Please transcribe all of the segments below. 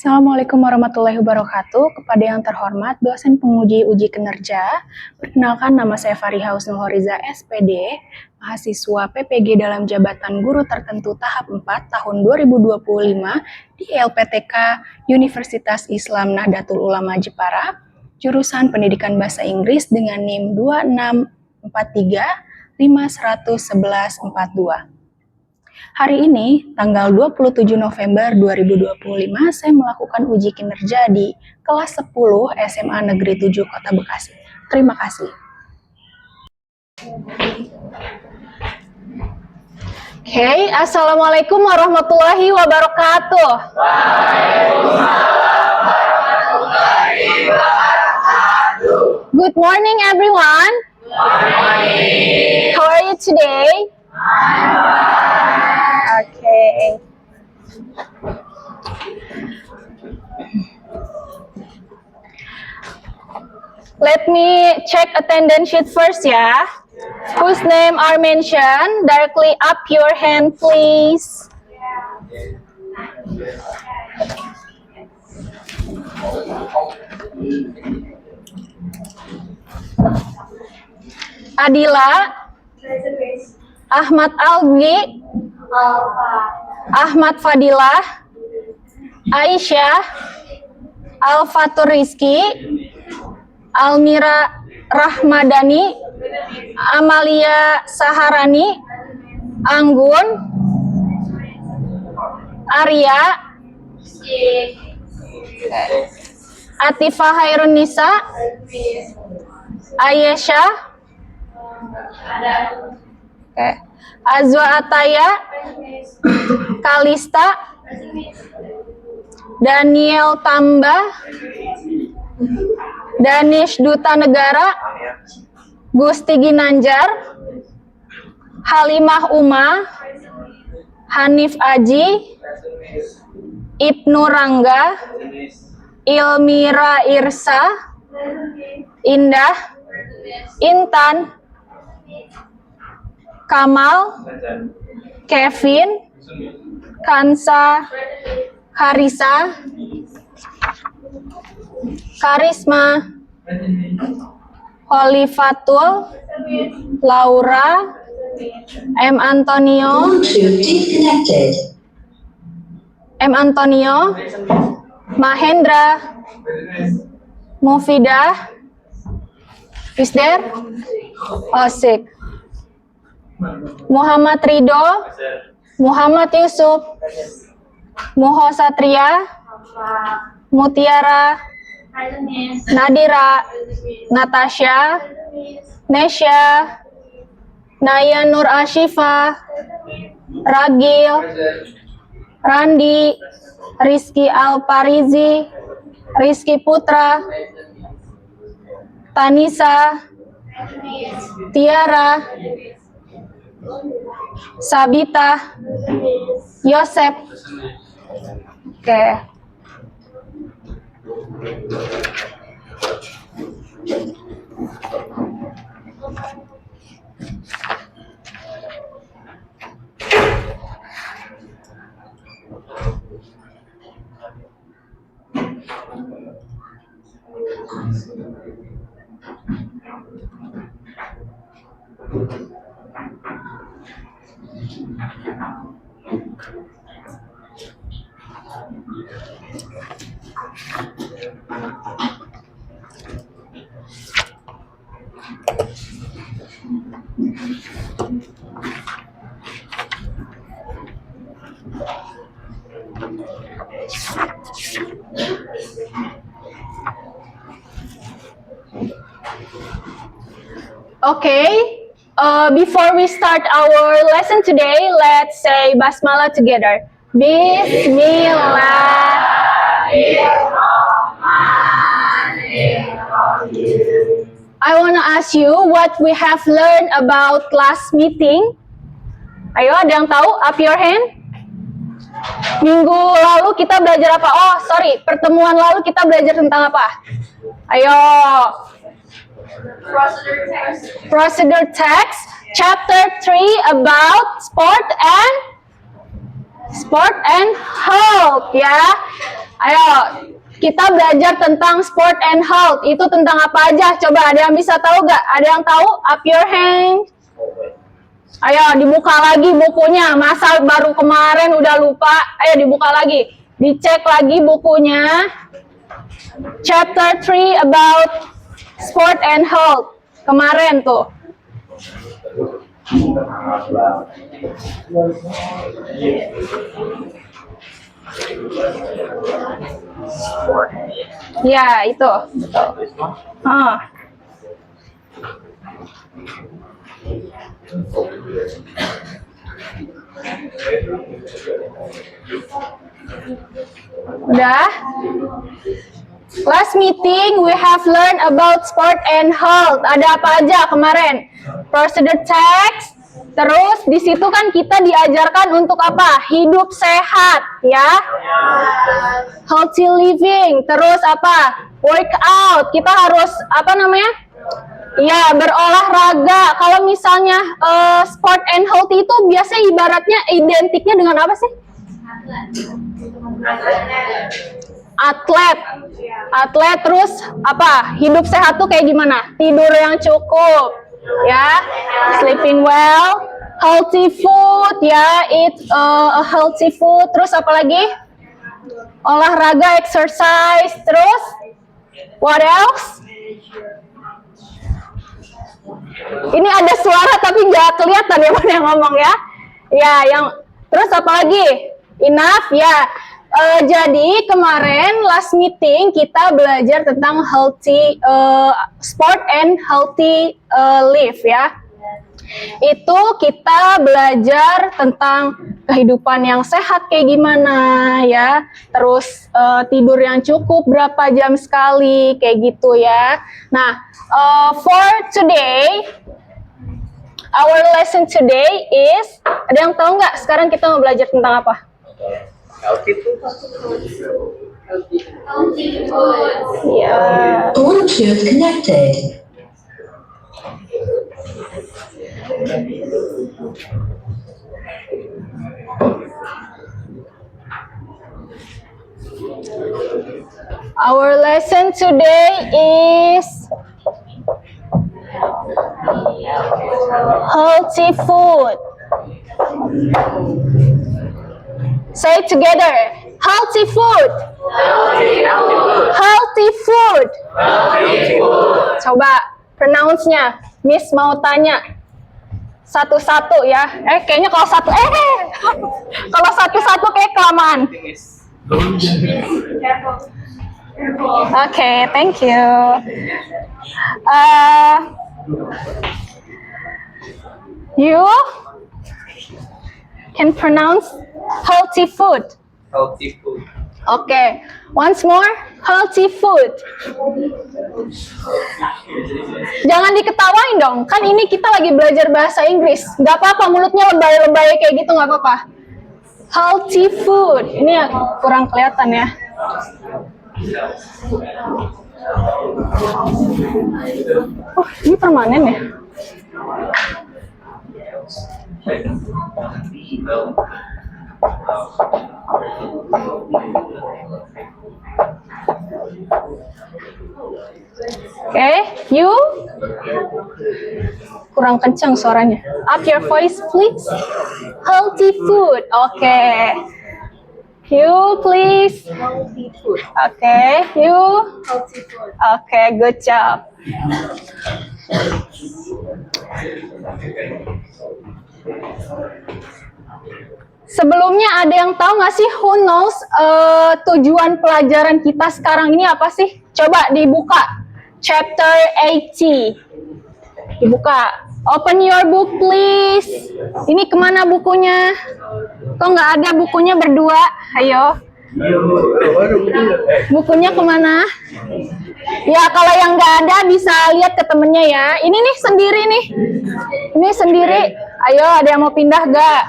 Assalamualaikum warahmatullahi wabarakatuh. Kepada yang terhormat dosen penguji uji kinerja, perkenalkan nama saya Fariha Husnul Horiza SPD, mahasiswa PPG dalam jabatan guru tertentu tahap 4 tahun 2025 di LPTK Universitas Islam Nahdlatul Ulama Jepara, jurusan Pendidikan Bahasa Inggris dengan NIM 264351142. Hari ini, tanggal 27 November 2025, saya melakukan uji kinerja di kelas 10 SMA Negeri 7 Kota Bekasi. Terima kasih. Oke, Assalamualaikum warahmatullahi wabarakatuh. Waalaikumsalam warahmatullahi wabarakatuh. Good morning, everyone. Good morning. How are you today? I'm fine. Okay. Let me check attendance sheet first, ya. Whose name are mentioned? Directly up your hand, please. Adila, Ahmad Algi, Ahmad Fadilah, Aisyah, Alfatur Rizki, Almira Rahmadani, Amalia Saharani, Anggun, Arya, Atifah Hairunisa, Ayesha, Azwa Ataya, Kalista, Daniel Tamba, Danish Duta Negara, Gusti Ginanjar, Halimah Uma, Hanif Aji, Ibnu Rangga, Ilmira Irsa, Indah, Intan, Kamal, Kevin, Kansa, Karisa, Karisma, Holifatul, Laura, M. Antonio, Mahendra, Mufidah, is there? Oh, sick. Muhammad Ridho, Muhammad Yusuf, Muho Satria, Mutiara, Nadira, Natasha, Nesya, Naya Nur Ashifa, Ragil, Randi, Rizky Alparizi, Rizky Putra, Tanisa, Tiara, Sabita, Yosep. Oke. Okay, before we start our lesson today, let's say Basmala together. Bismillahirrahmanirrahim. I want to ask you what we have learned about last meeting. Ayo, ada yang tahu? Up your hand. Minggu lalu kita belajar apa? Oh, sorry, pertemuan lalu kita belajar tentang apa? Ayo. Procedure text, chapter 3 about sport and health, ya. Ayo, kita belajar tentang sport and health. Itu tentang apa aja? Coba ada yang bisa tahu gak? Ada yang tahu? Up your hand. Ayo dibuka lagi bukunya. Masa baru kemarin udah lupa? Ayo dibuka lagi. Dicek lagi bukunya. Chapter 3 about sport and health. Kemarin tuh. Ya, itu. Udah? Last meeting we have learned about sport and health. Ada apa aja kemarin? First the text. Terus di situ kan kita diajarkan untuk apa? Hidup sehat, ya. Healthy living. Terus apa? Workout. Kita harus apa namanya? Ya, berolahraga. Kalau misalnya sport and health itu biasanya ibaratnya identiknya dengan apa sih? Atlet. Terus apa? Hidup sehat tuh kayak gimana? Tidur yang cukup, ya. Sleeping well, healthy food, ya. Eat a healthy food. Terus apa lagi? Olahraga, exercise. Terus what else? Ini ada suara tapi nggak kelihatan ya mana yang ngomong ya. Ya, yang terus apa lagi? Enough, ya. Jadi kemarin last meeting kita belajar tentang healthy sport and healthy life, ya. Itu kita belajar tentang kehidupan yang sehat kayak gimana, ya. Terus tidur yang cukup berapa jam sekali kayak gitu, ya. Nah, for today, our lesson today is, ada yang tahu nggak sekarang kita mau belajar tentang apa? Healthy food. Yeah. Bluetooth connected. Our lesson today is healthy food. Say it together. Healthy food. Healthy food. Coba pronounce-nya. Miss mau tanya satu-satu ya. Kayaknya kalau satu kalau satu-satu kayak kelamaan. Okay, thank you. You can pronounce healthy food. Healthy food. Okay, once more, healthy food. Jangan diketawain dong, kan ini kita lagi belajar bahasa Inggris. Gak apa-apa, mulutnya lebay-lebay kayak gitu gak apa-apa. Healthy food. Ini ya, kurang kelihatan ya. Oh, ini permanen ya? Okay, you kurang kencang suaranya. Up your voice, please. Healthy food. Okay. You please. Healthy food. Okay, you. Healthy food. Okay, good job. Sebelumnya ada yang tahu nggak sih who knows tujuan pelajaran kita sekarang ini apa sih? Coba dibuka chapter 80. Dibuka. Open your book please. Ini kemana bukunya? Kok nggak ada bukunya berdua? Ayo. Bukunya kemana? Ya kalau yang nggak ada bisa lihat ke temennya ya. Ini nih sendiri nih. Ini sendiri. Ayo ada yang mau pindah gak?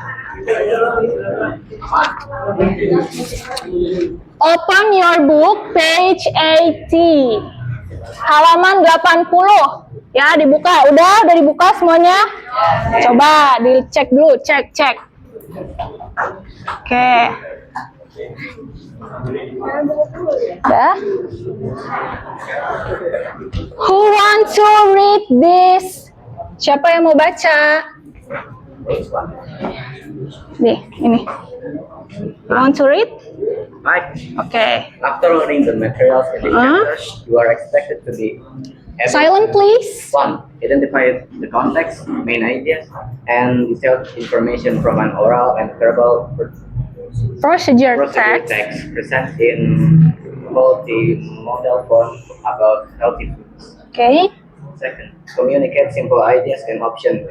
Open your book page 80. Halaman 80. Ya, dibuka. Udah dibuka semuanya? Coba dicek dulu, cek. Oke. Dah. Who want to read this? Siapa yang mau baca? Nih, ini. You want to read? Right. Okay. After learning the materials in the chapters, you are expected to be able Silent, please. 1. Identify the context, main ideas, and detailed information from an oral and verbal Procedure procedure text. text present in multi-modal form about healthy foods. Okay. Second, communicate simple ideas and options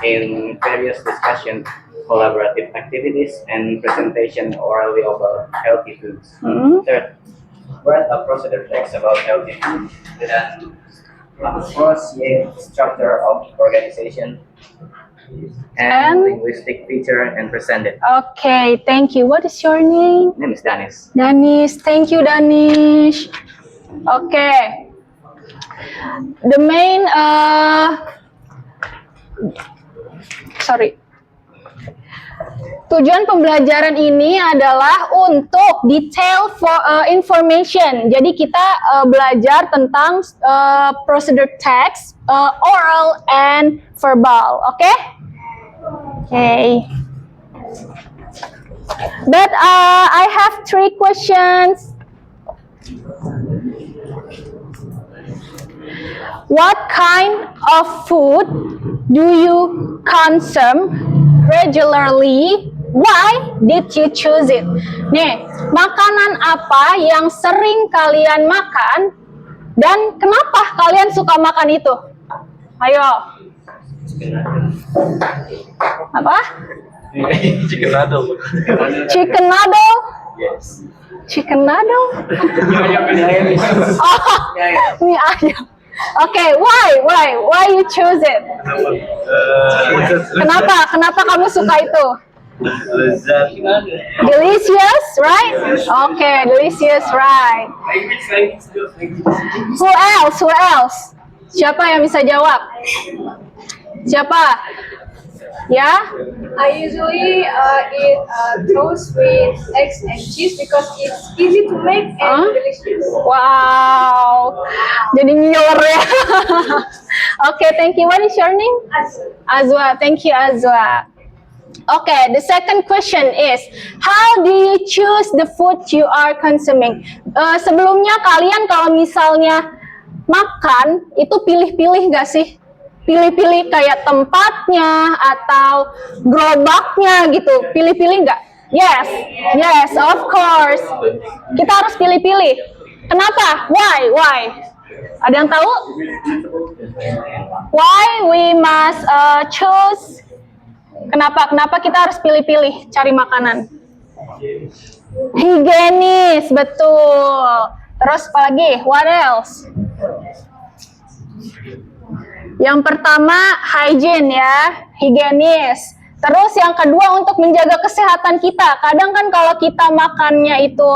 in various discussion, collaborative activities, and presentation orally about healthy foods. Third, write a procedure text about healthy foods with an appropriate structure of organization and linguistic feature and present it. Okay, thank you. What is your name? Name is Danis. Danish. Thank you, Danish. Okay. The main tujuan pembelajaran ini adalah untuk detail information. Jadi kita belajar tentang procedure text, oral and verbal. Okay? Okay. But I have 3 questions. What kind of food do you consume regularly? Why did you choose it? Nih, makanan apa yang sering kalian makan dan kenapa kalian suka makan itu? Ayo. Apa? Chicken noodle. Chicken noodle? Yes. Chicken noodle? Oh, mie ayam. Okay, why you choose it? Kenapa kamu suka itu? Delicious, right? Okay, delicious, right? Who else? Siapa yang bisa jawab? Siapa? Ya? I usually eat toast with eggs and cheese because it's easy to make and delicious. Wow, jadi nyor ya. Okay, thank you. What is your name? Azwa. Thank you, Azwa. Okay, the second question is, how do you choose the food you are consuming? Sebelumnya kalian kalau misalnya makan, itu pilih-pilih nggak sih? Pilih-pilih kayak tempatnya atau gerobaknya gitu, pilih-pilih nggak? Yes, of course. Kita harus pilih-pilih. Kenapa? Why? Ada yang tahu? Why we must choose? Kenapa kita harus pilih-pilih cari makanan? Higienis, betul. Terus apa lagi? What else? Yang pertama, hygiene ya, higienis. Terus yang kedua untuk menjaga kesehatan kita. Kadang kan kalau kita makannya itu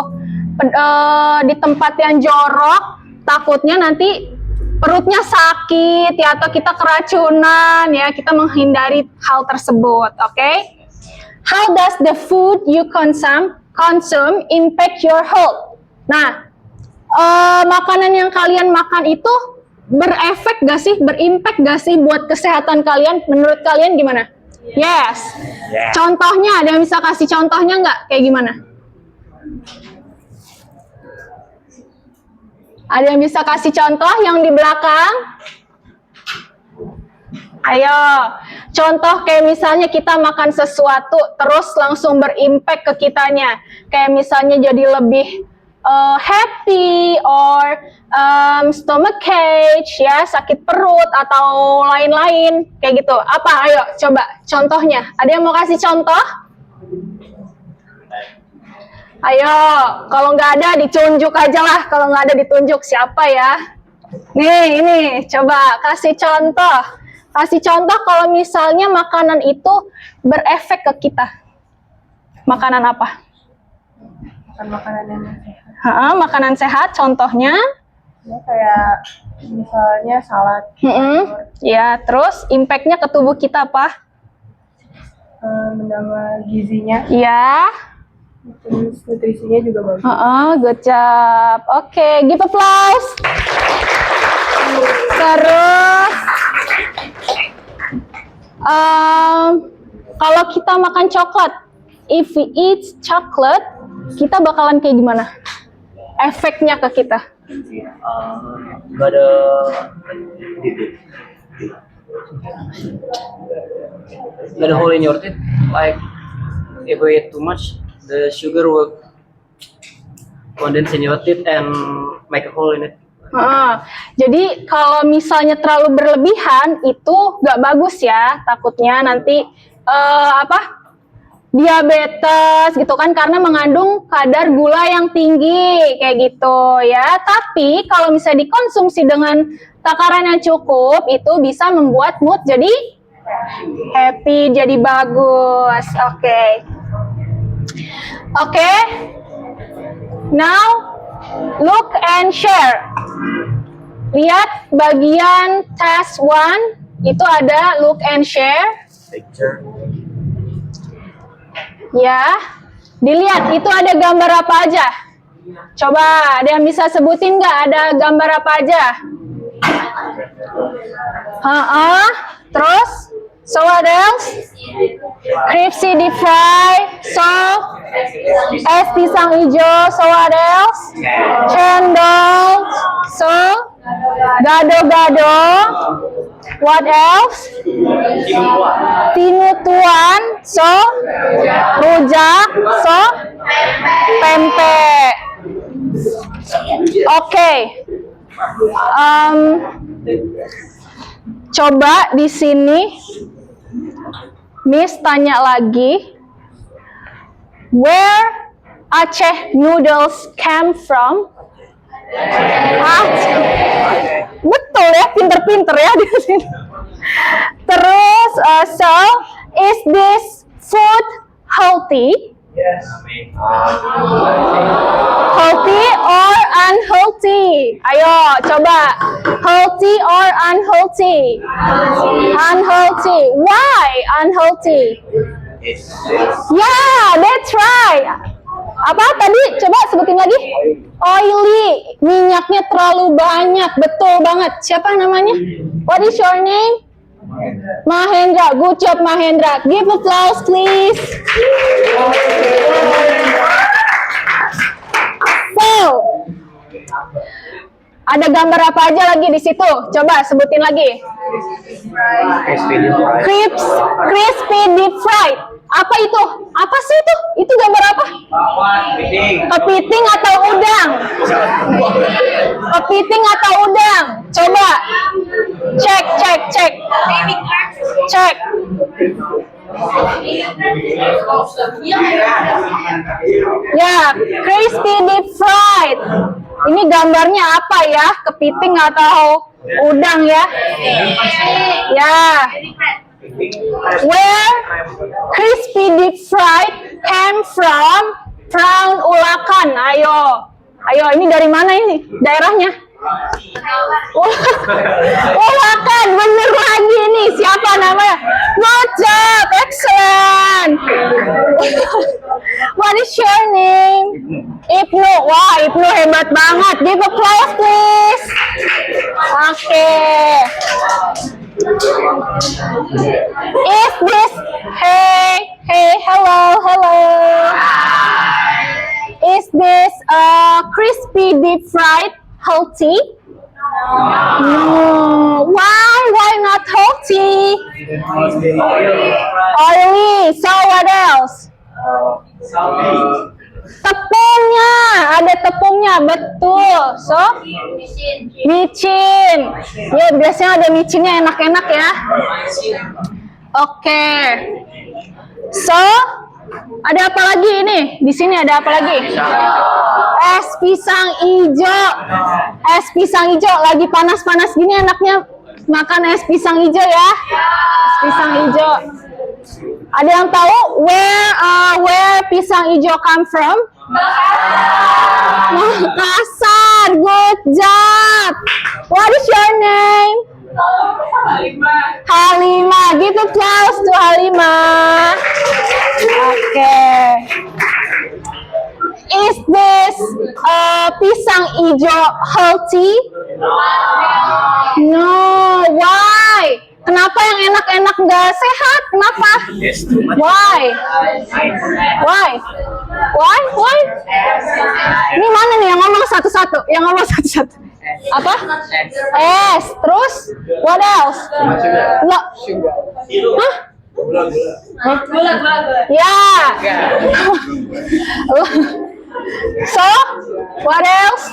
di tempat yang jorok, takutnya nanti perutnya sakit ya, atau kita keracunan ya, kita menghindari hal tersebut, oke? How does the food you consume impact your health? Nah, makanan yang kalian makan itu berefek gak sih, berimpact gak sih buat kesehatan kalian? Menurut kalian gimana? Yes. Contohnya, ada yang bisa kasih contohnya nggak? Kayak gimana? Ada yang bisa kasih contoh yang di belakang? Ayo, contoh kayak misalnya kita makan sesuatu terus langsung berimpact ke kitanya. Kayak misalnya jadi lebih happy or stomachache ya, sakit perut atau lain-lain kayak gitu. Apa? Ayo coba contohnya. Ada yang mau kasih contoh? Ayo, kalau nggak ada ditunjuk aja lah. Kalau nggak ada ditunjuk siapa ya? Nih, ini coba kasih contoh. Kasih contoh kalau misalnya makanan itu berefek ke kita. Makanan apa? Makanan yang sehat. Makanan sehat contohnya? Ya, kayak misalnya salad. Ya, terus impact-nya ke tubuh kita apa? Menambah gizinya. Ya. Nutrisinya juga bagus. Good job. Oke, give applause. Terus, kalau kita makan coklat, if we eat chocolate, kita bakalan kayak gimana? Efeknya ke kita? Got a hole in your teeth. Like if we eat too much, the sugar will condense in your teeth and make a hole in it. Jadi kalau misalnya terlalu berlebihan itu nggak bagus ya, takutnya nanti diabetes gitu kan, karena mengandung kadar gula yang tinggi kayak gitu ya. Tapi kalau misalnya dikonsumsi dengan takaran yang cukup, itu bisa membuat mood jadi happy, jadi bagus. Oke. Now look and share. Lihat bagian task 1 itu ada look and share. Picture. Ya, dilihat itu ada gambar apa aja? Coba, ada yang bisa sebutin nggak ada gambar apa aja? Terus, so what else? Crispy deep fry, so es pisang hijau, so what else? Cendol, so gado-gado, what else? Tinutuan, so rujak, so pempek. Oke. Coba di sini Miss tanya lagi, where Aceh noodles came from? Betul ya, pinter-pinter ya di sini. Terus, so is this food healthy? Yes. Healthy or unhealthy? Ayo, coba. Healthy or unhealthy? Unhealthy. Why unhealthy? Yeah, that's right. Apa tadi? Coba sebutin lagi. Oily. Minyaknya terlalu banyak. Betul banget. Siapa namanya? What is your name? Mahendra. Good job, Mahendra. Give applause, please. So, ada gambar apa aja lagi di situ? Coba sebutin lagi. Crispy deep fried. Apa itu? Apa sih itu? Itu gambar apa? Kepiting atau udang? Kepiting atau udang? Coba. Cek. Ya, crispy deep fried. Ini gambarnya apa ya? Kepiting atau udang ya? Ya. Where crispy deep fried came from? Prawn Ulakan. Ayo, ini dari mana ini? Daerahnya? Ulakan, bener lagi nih. Siapa namanya? Good job, excellent. What is your name? Ibnu. Wah, Ibnu hebat banget. Give applause, please. Oke. Is this hello. Is this crispy deep fried healthy? No. Why not healthy? Oily. So what else? Tepungnya, ada tepungnya, betul. So, micin. Ya, biasanya ada micinnya, enak-enak ya. Oke. So, ada apa lagi ini? Di sini ada apa lagi? Es pisang hijau. Es pisang hijau lagi panas-panas gini enaknya makan es pisang hijau ya. Es pisang hijau. Ada yang tahu where pisang hijau come from? Makassar. Good job. What is your name? Halimah. Give applause to Halimah. Oke. Is this pisang ijo healthy? No, why? Kenapa yang enak-enak nggak sehat? Kenapa? Why? Why? Why? Why? Ini mana nih yang ngomong satu-satu? Yang ngomong satu-satu. Apa? Es. Terus? What else? Lo. Hah? Gula. Ya. So, what else?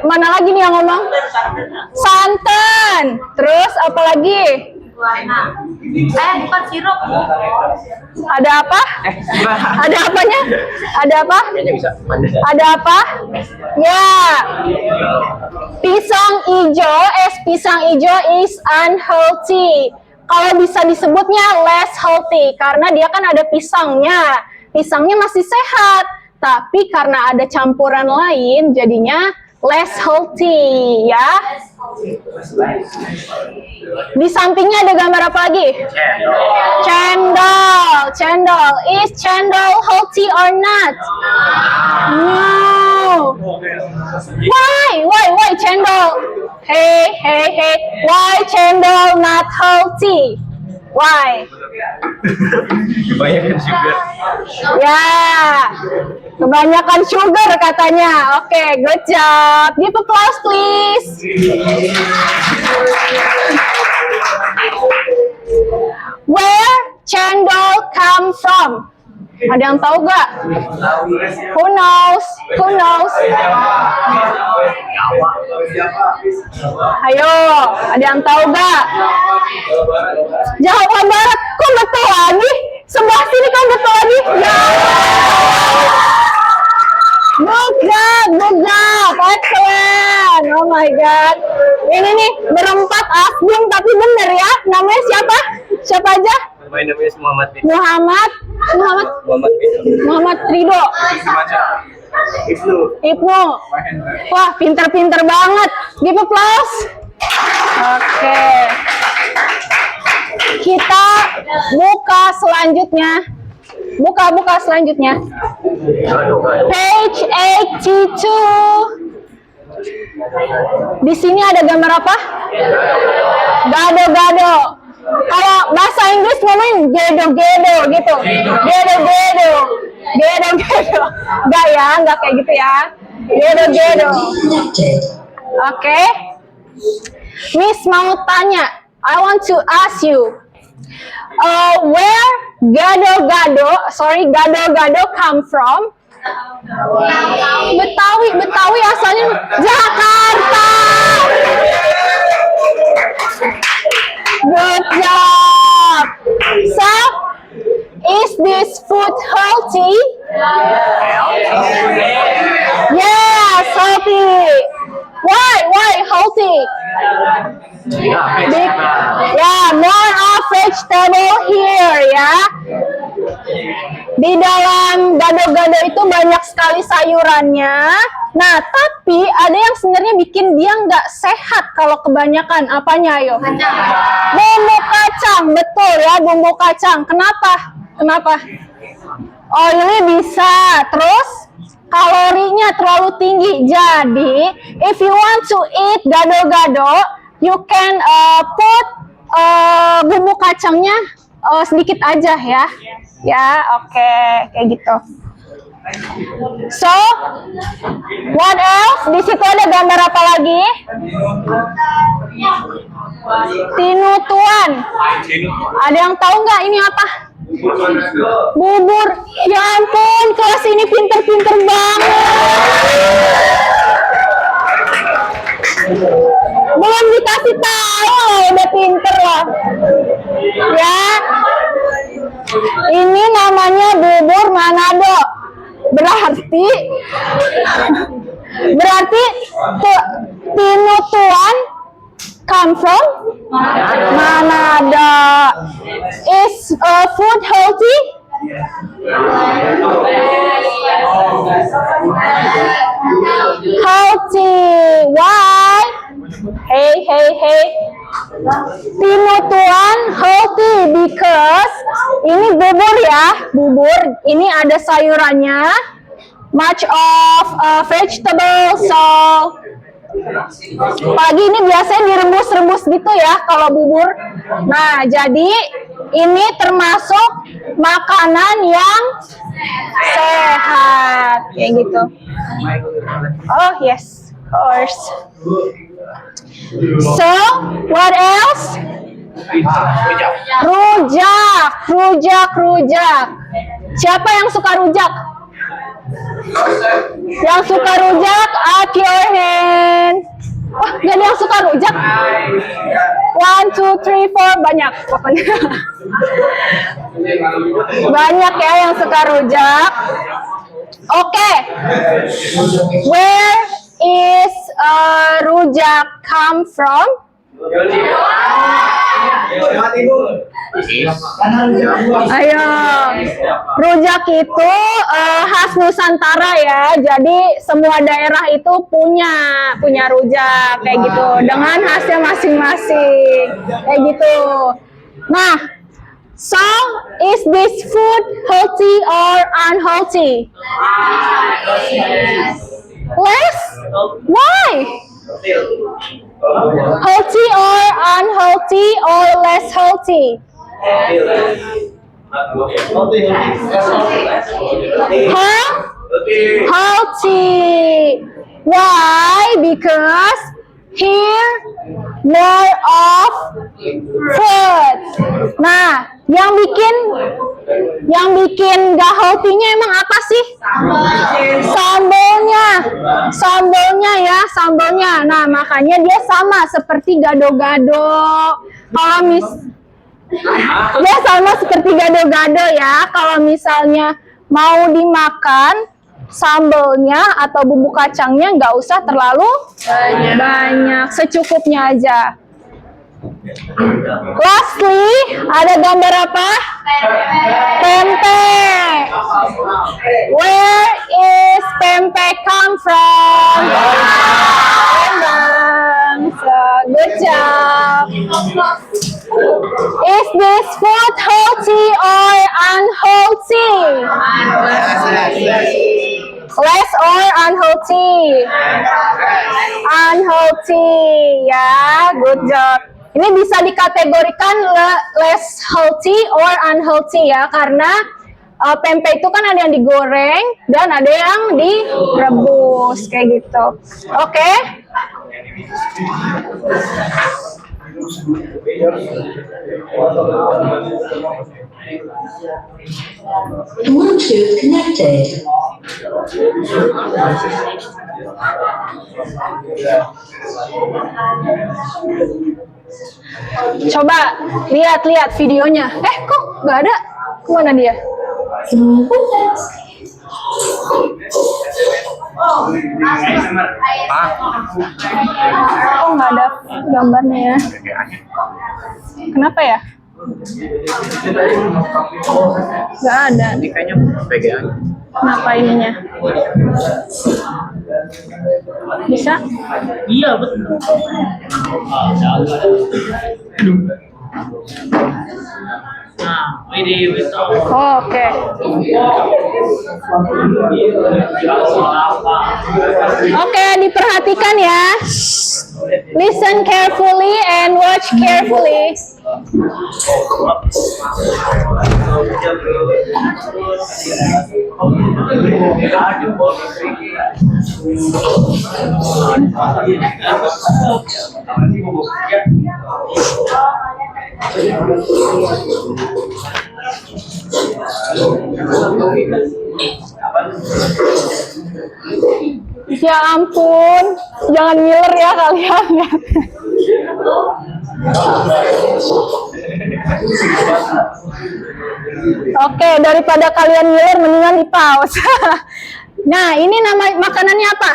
Mana lagi nih yang ngomong? Santan. Terus apa lagi? Bukan sirup. Ada apa? Ada apanya? Ada apa? Ada apa? Ya. Pisang ijo, es pisang ijo is unhealthy. Kalau bisa disebutnya less healthy karena dia kan ada pisangnya. Pisangnya masih sehat, tapi karena ada campuran lain jadinya less healthy, ya. Di sampingnya ada gambar apa lagi? Cendol. Cendol. Is cendol healthy or not? No. Why cendol? Hey. Why cendol not healthy? Why? Kebanyakan sugar. Ya, kebanyakan sugar katanya. Oke, good job. Give applause please. Where cendol come from? Ada yang tahu gak? Who knows? Who knows? Ayo, ada yang tahu gak? Jawa Barat, kok betul lagi? Sebelah sini kok betul lagi? Ya. Good job, excellent. Oh my god. Ini nih berempat asbun tapi bener ya. Namanya siapa? Siapa aja? Namanya Muhammad Ridho. Ibnu. Wah, pinter-pinter banget. Give applause. Oke. Kita buka selanjutnya. Buka selanjutnya. Page 82. Di sini ada gambar apa? Gado-gado. Kalau bahasa Inggris ngomongin gedo-gedo gitu. Gedo-gedo. Enggak ya, enggak kayak gitu ya. Gedo-gedo. Connected. Oke. Miss mau tanya. I want to ask you. Where gado-gado come from? Betawi asalnya Jakarta. Good job. So, is this food healthy? Yes, healthy. Why healthy? More of vegetable here ya. Di dalam gado-gado itu banyak sekali sayurannya. Nah, tapi ada yang sebenarnya bikin dia nggak sehat kalau kebanyakan. Apanya, ayo? Bumbu kacang, betul ya, bumbu kacang. Kenapa? Oily bisa. Terus kalorinya terlalu tinggi. Jadi, if you want to eat gado-gado, you can put bumbu kacangnya sedikit aja ya. Ya, oke, kayak gitu. So, what else? Di situ ada gambar apa lagi? Tinutuan. Ada yang tahu nggak ini apa? Bubur. Ya ampun, kelas ini pinter-pinter banget. Belum dikasih tahu, udah pinter lah. Ya. Ini namanya bubur Manado. Berarti tinutuan come from Manado. Is food healthy? Healthy. Why? Hey. Tinutuan healthy because ini bubur ya, bubur. Ini ada sayurannya, much of vegetable, so pagi ini biasanya direbus-rebus gitu ya kalau bubur. Nah, jadi ini termasuk makanan yang sehat kayak gitu. Oh yes, of course. So, what else? Rujak. Siapa yang suka rujak? Yang suka rujak, up your hand. Wah, gak ada yang suka rujak? 1, 2, 3, 4, banyak pokoknya. Banyak ya yang suka rujak. Oke. Where is rujak come from? Ayo, rujak itu khas Nusantara ya. Jadi semua daerah itu punya rujak kayak gitu dengan khasnya masing-masing kayak gitu. Nah, so is this food healthy or unhealthy? Less? Why? Healthy or unhealthy or less healthy? Huh? Healthy. Why? Because here more of food. Nah, yang bikin gak healthy-nya emang apa sih? Sambelnya. Nah, makanya dia sama seperti gado-gado. Dia sama seperti gado-gado ya. Kalau misalnya mau dimakan, sambelnya atau bumbu kacangnya nggak usah terlalu banyak, secukupnya aja. Lastly, ada gambar apa? Pempek. Where is pempek come from? Palembang. So, good job. Is this food healthy or unhealthy? Less or unhealthy? Unhealthy, ya, good job. Ini bisa dikategorikan less healthy or unhealthy ya, karena pempek itu kan ada yang digoreng dan ada yang direbus kayak gitu. Oke? Bluetooth connected. Coba lihat videonya. Kok nggak ada? Kemana dia? Oh, nggak ada gambarnya ya? Kenapa ya? Nggak ada. Ini kayaknya PGA. Kenapa ininya? Bisa? Iya betul. Nah, ini betul. Oh, oke. Oke, diperhatikan ya. Listen carefully and watch carefully. Ya ampun, jangan ngiler ya kalian. Oke, daripada kalian ngiler mendingan di pause. Nah, ini nama makanannya apa?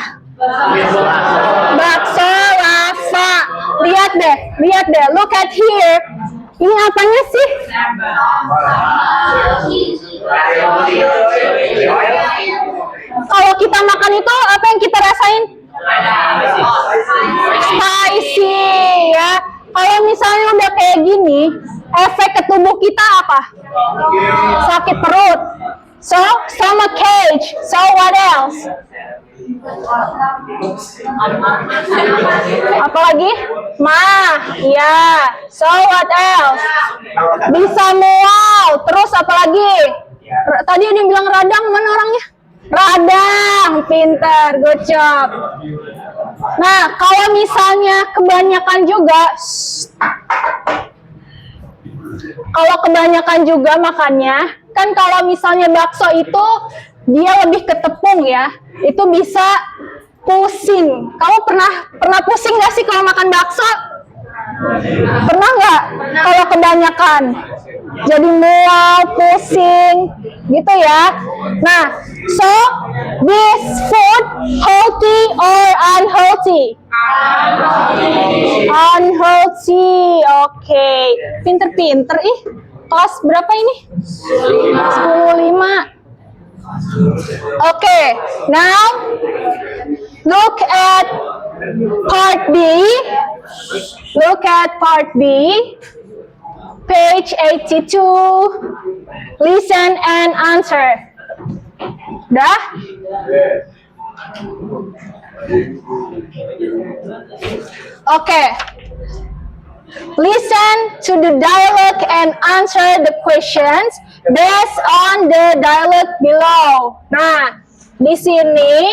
Bakso lava. Lihat deh, look at here. Ini apanya sih? Kalau kita makan itu apa yang kita rasain? Spicy ya. kalau misalnya udah kayak gini, efek ke tubuh kita apa? Sakit perut. So, stomachache. So, what else? Apalagi? Ya. So, what else? Bisa mual. Terus apalagi? Tadi ada yang bilang radang, mana orangnya? Radang, pinter, good job. Nah, kalau misalnya kebanyakan juga makannya, kan kalau misalnya bakso itu dia lebih ke tepung ya, itu bisa pusing. Kamu pernah pusing nggak sih kalau makan bakso? Pernah nggak? Kalau kebanyakan, jadi mual, pusing, gitu ya. Nah, so this food healthy or unhealthy? Unhealthy. Oke. Pinter-pinter ih. Kelas berapa ini? 10.5. Oke. Now look at part B. Look at part B. Page 82. Listen and answer. Dah? Okay. Listen to the dialogue and answer the questions based on the dialogue below. Nah, di sini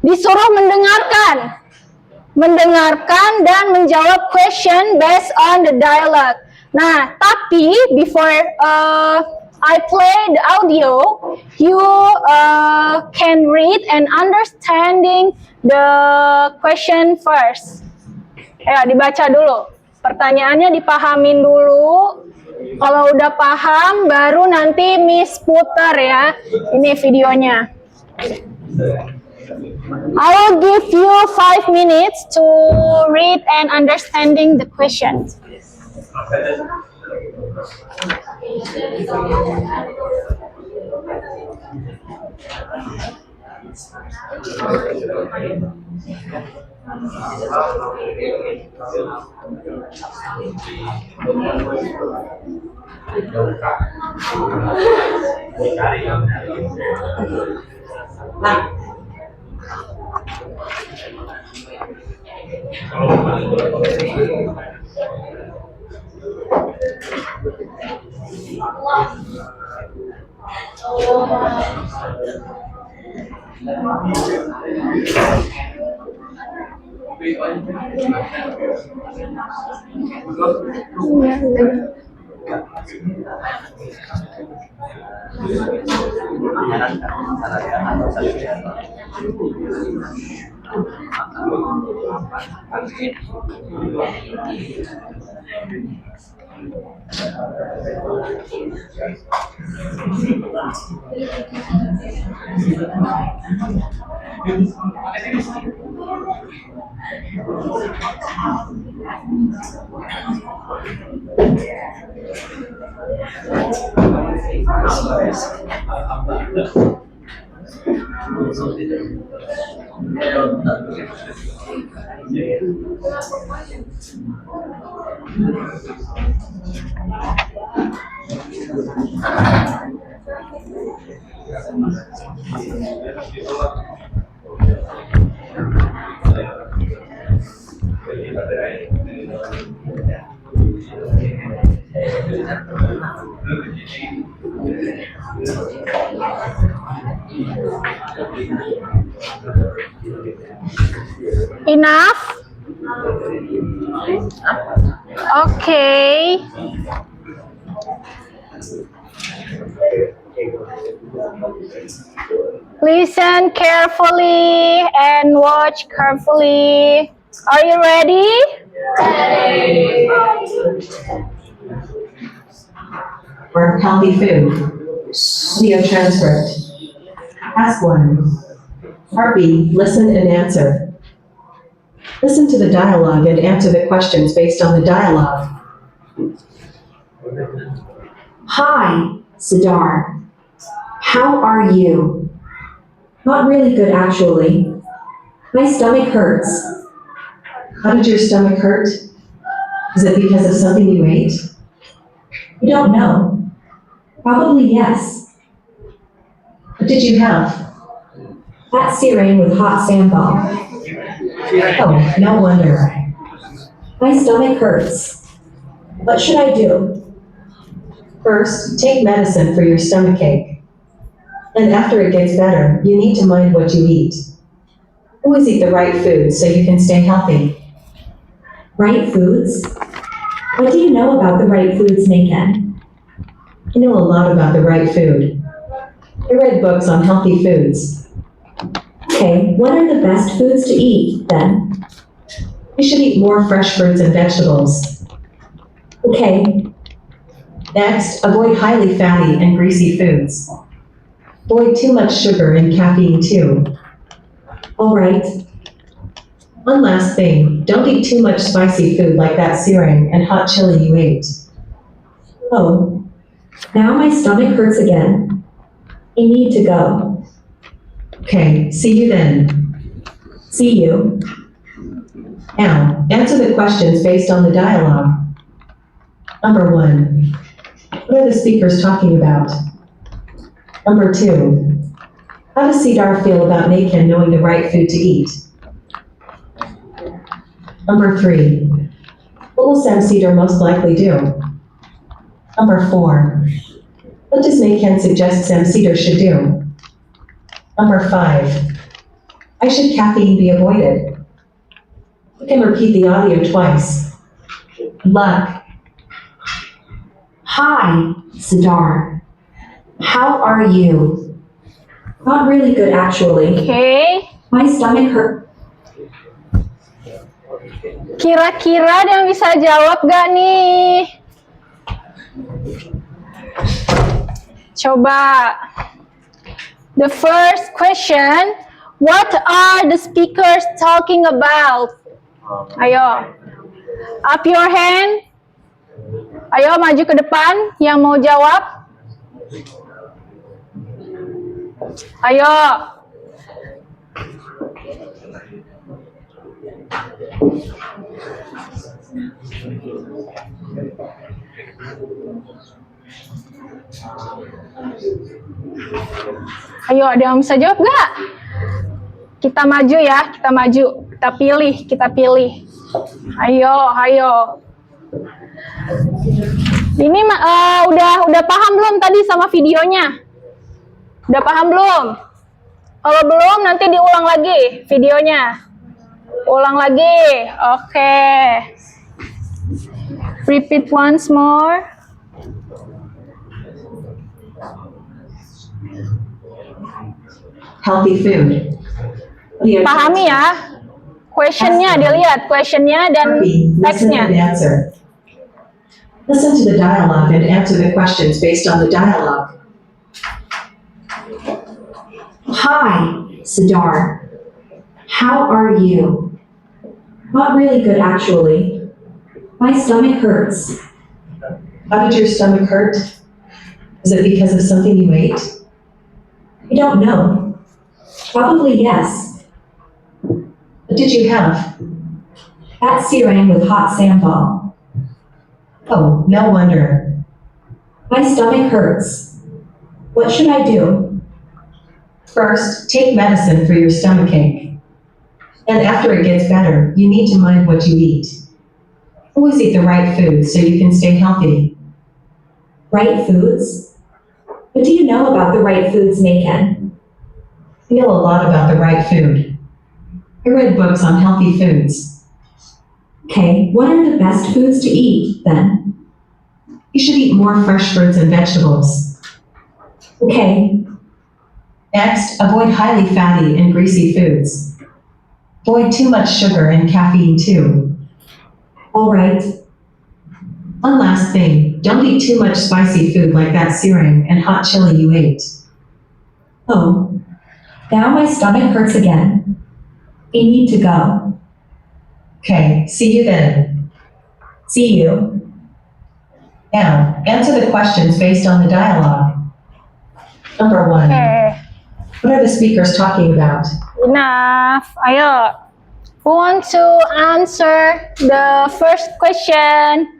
disuruh mendengarkan dan menjawab question based on the dialogue. Nah, tapi before I play the audio, you can read and understanding the question first. Ya, dibaca dulu. Pertanyaannya dipahamin dulu. Kalau udah paham, baru nanti Miss puter ya. Ini videonya. I will give you 5 minutes to read and understanding the questions. Enough? Okay. Listen carefully and watch carefully. Are you ready? For healthy food. Audio transcript. Task 1. Part B, listen and answer. Listen to the dialogue and answer the questions based on the dialogue. Hi, Sidar. How are you? Not really good, actually. My stomach hurts. How did your stomach hurt? Is it because of something you ate? You don't know. Probably yes. What did you have? That sirang with hot sambal. Oh, no wonder. My stomach hurts. What should I do? First, take medicine for your stomachache. And after it gets better, you need to mind what you eat. Always eat the right foods so you can stay healthy. Right foods? What do you know about the right foods, Megan? I know a lot about the right food. I read books on healthy foods. Okay, what are the best foods to eat, then? You should eat more fresh fruits and vegetables. Okay, Next, avoid highly fatty and greasy foods. Avoid too much sugar and caffeine too. all right. One last thing, don't eat too much spicy food like that sirang and hot chili you ate. Oh, now my stomach hurts again. I need to go. Okay, see you then. See you. Now, answer the questions based on the dialogue. Number 1, what are the speakers talking about? Number 2, how does Cedar feel about Nakin knowing the right food to eat? Number 3, what will Sam Cedar most likely do? Number 4, what does Nakin suggest Sam Cedar should do? Number 5, why should caffeine be avoided? You can repeat the audio twice. Good luck. Hi, Sidar. How are you? Not really good, actually. Oke. My stomach hurt. Kira-kira ada yang bisa jawab gak nih? Coba. The first question, what are the speakers talking about? Ayo. Up your hand. Ayo maju ke depan yang mau jawab. Ayo. Ayo, ada yang bisa jawab nggak? Kita maju ya, kita maju. Kita pilih, kita pilih. Ayo, ayo. Ini udah paham belum tadi sama videonya? Udah paham belum? Kalau belum, nanti diulang lagi videonya. Ulang lagi, oke. Repeat once more. Healthy food. Pahami ya. Questionnya dilihat, questionnya dan Harvey, listen teksnya. and answer. Listen to the dialogue and answer the questions based on the dialogue. Hi, Sidar. How are you? Not really good, actually. My stomach hurts. How did your stomach hurt? Is it because of something you ate? I don't know. Probably yes. What did you have? That sirang with hot sambal. Oh, no wonder. My stomach hurts. What should I do? First, take medicine for your stomachache. And after it gets better, you need to mind what you eat. Always eat the right food so you can stay healthy. Right foods? What do you know about the right foods, Megan? I know a lot about the right food. I read books on healthy foods. Okay, what are the best foods to eat, then? You should eat more fresh fruits and vegetables. Okay, Next, avoid highly fatty and greasy foods. Avoid too much sugar and caffeine too. all right. One last thing, don't eat too much spicy food like that sirang and hot chili you ate. Oh, now my stomach hurts again. I need to go. Okay, see you then. See you. Now, answer the questions based on the dialogue. Number 1, Oke, what are the speakers talking about? enough. Ayo. Who want to answer the first question?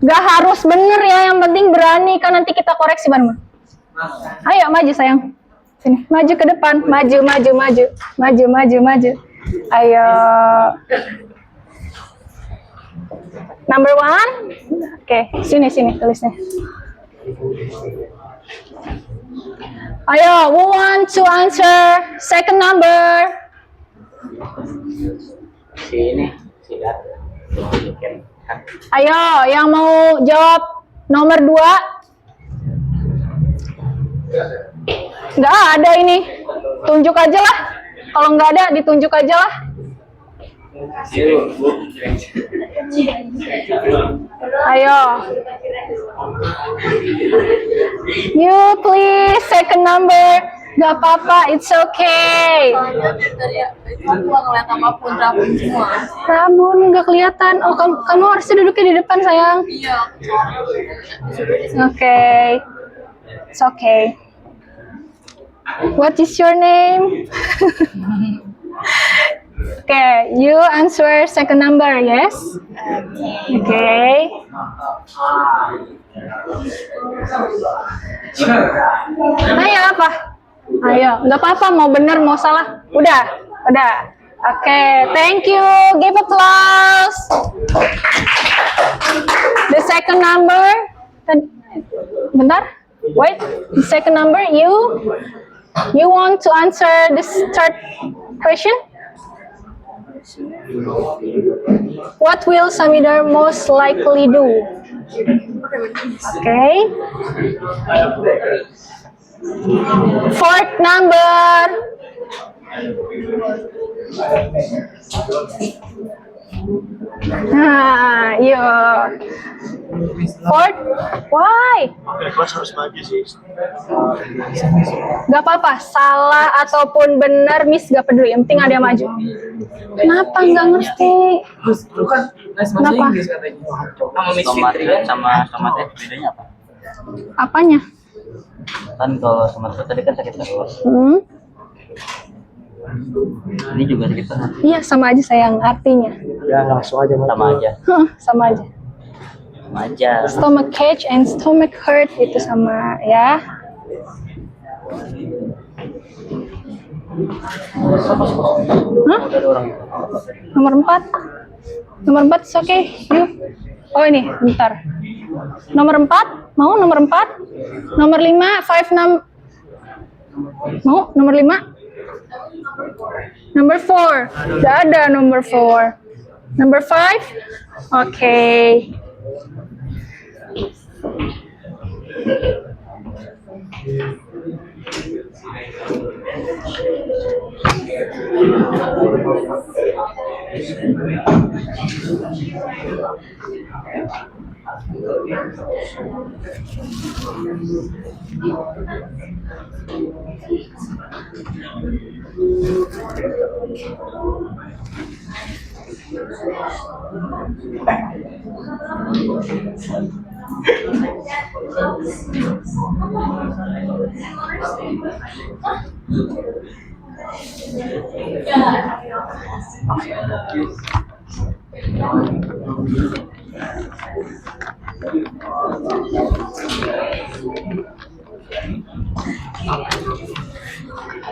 Gak harus bener ya, yang penting berani, kan nanti kita koreksi bareng. Ayo maju sayang, sini, maju ke depan, maju. Ayo. Number 1, oke, sini tulisnya. Ayo, who want to answer second number? Si Dat. Ayo, yang mau jawab nomor 2? Nggak ada ini. Tunjuk aja lah. Kalau nggak ada, ditunjuk aja lah. Ayo. You please, second number. Gak apa-apa, it's okay. Aku nggak ngeliat apapun, rabun semua. Rabun nggak kelihatan. Oh, kamu harusnya duduknya di depan sayang. Iya. Okay. It's okay. What is your name? Okay, you answer second number, yes? Okay. Ayo apa? Ayo, nggak apa-apa, mau bener mau salah. Udah. Okay, thank you. Give applause. The second number. Bentar. Wait. The second number. You want to answer this third question? What will Samidar most likely do? Okay. Fourth number. Iya. Fourth. Why? Gak apa-apa, salah ataupun benar, Miss gak peduli. Yang penting ada yang maju. Kenapa nggak ngerti? Lu kan les bahasa Kenapa? Inggris katanya. Sama Miss Fitri kan? sama teh bedanya apa? Apanya? Kan kalau sama teh tadi kan sakit perut. Ini juga sakit perut. Iya, sama aja sayang artinya. Ya langsung aja Sama aja. Sama aja. Sama aja. Stomach ache and stomach hurt itu sama ya. Hah? Nomor 4. Nomor 4 is okay. Yuk. Oh ini, bentar. Nomor 4, mau nomor 4? Nomor 5, 5, 6. Mau nomor 5? Number 4. Udah ada nomor 4. Number 5? Okay.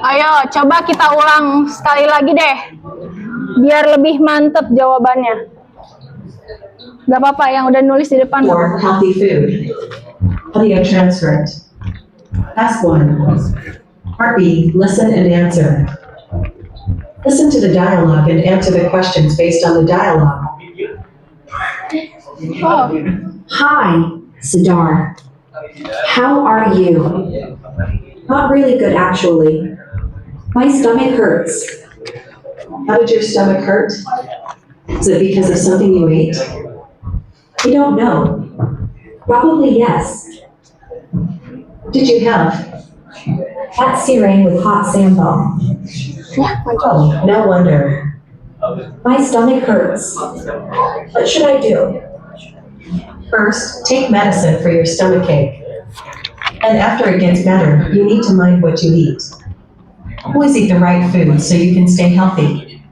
Ayo, coba kita ulang sekali lagi deh, biar lebih mantep jawabannya. Gak apa-apa, yang udah nulis di depan. For healthy food. Audio transcript. Task 1. Part B, listen and answer. Listen to the dialogue and answer the questions based on the dialogue. Oh, Hi, Sidar. How are you? Not really good, actually. My stomach hurts. How did your stomach hurt? Is it because of something you ate? I don't know. Probably yes. What did you have? That sirang with hot sambo. ya, maju. Oh, no wonder. My stomach hurts. What should I do? First, take medicine for your stomach ache. And after it gets better, you need to mind what you eat. Always eat the right food so you can stay healthy.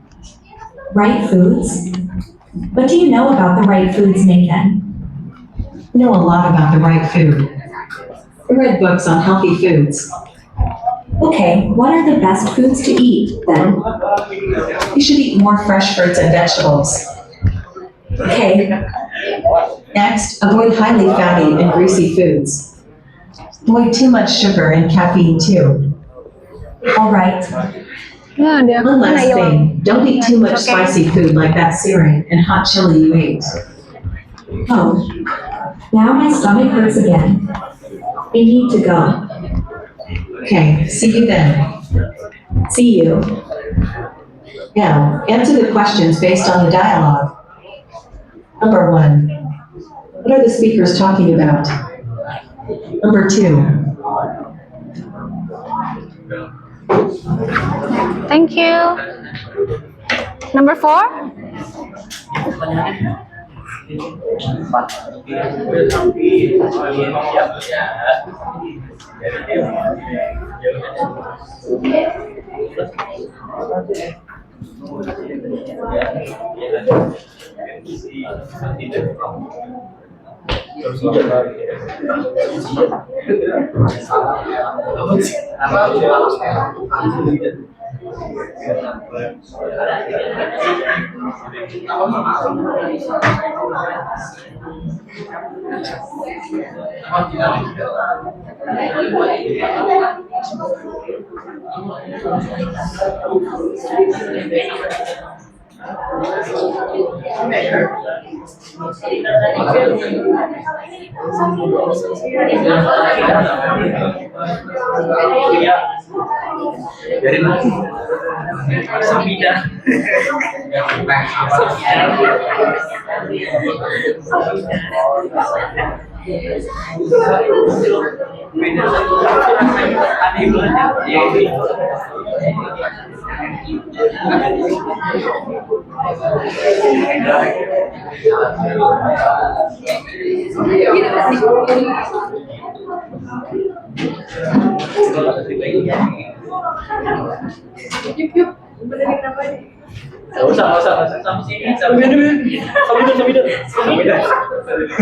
Right foods? What do you know about the right foods, Nathan? Know a lot about the right food. I read books on healthy foods. Okay, what are the best foods to eat then? You should eat more fresh fruits and vegetables. Okay, Next, avoid highly fatty and greasy foods. Avoid too much sugar and caffeine too. all right. Ya, dia One mana last ya, Wang? thing, don't eat too much Okay. spicy food like that searing and hot chili you ate. Oh, now my stomach hurts again. I need to go. Okay, see you then. See you. Now, answer the questions based on the dialogue. Number 1. What are the speakers talking about? Number 2. Thank you. Number 4.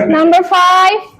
Number 5.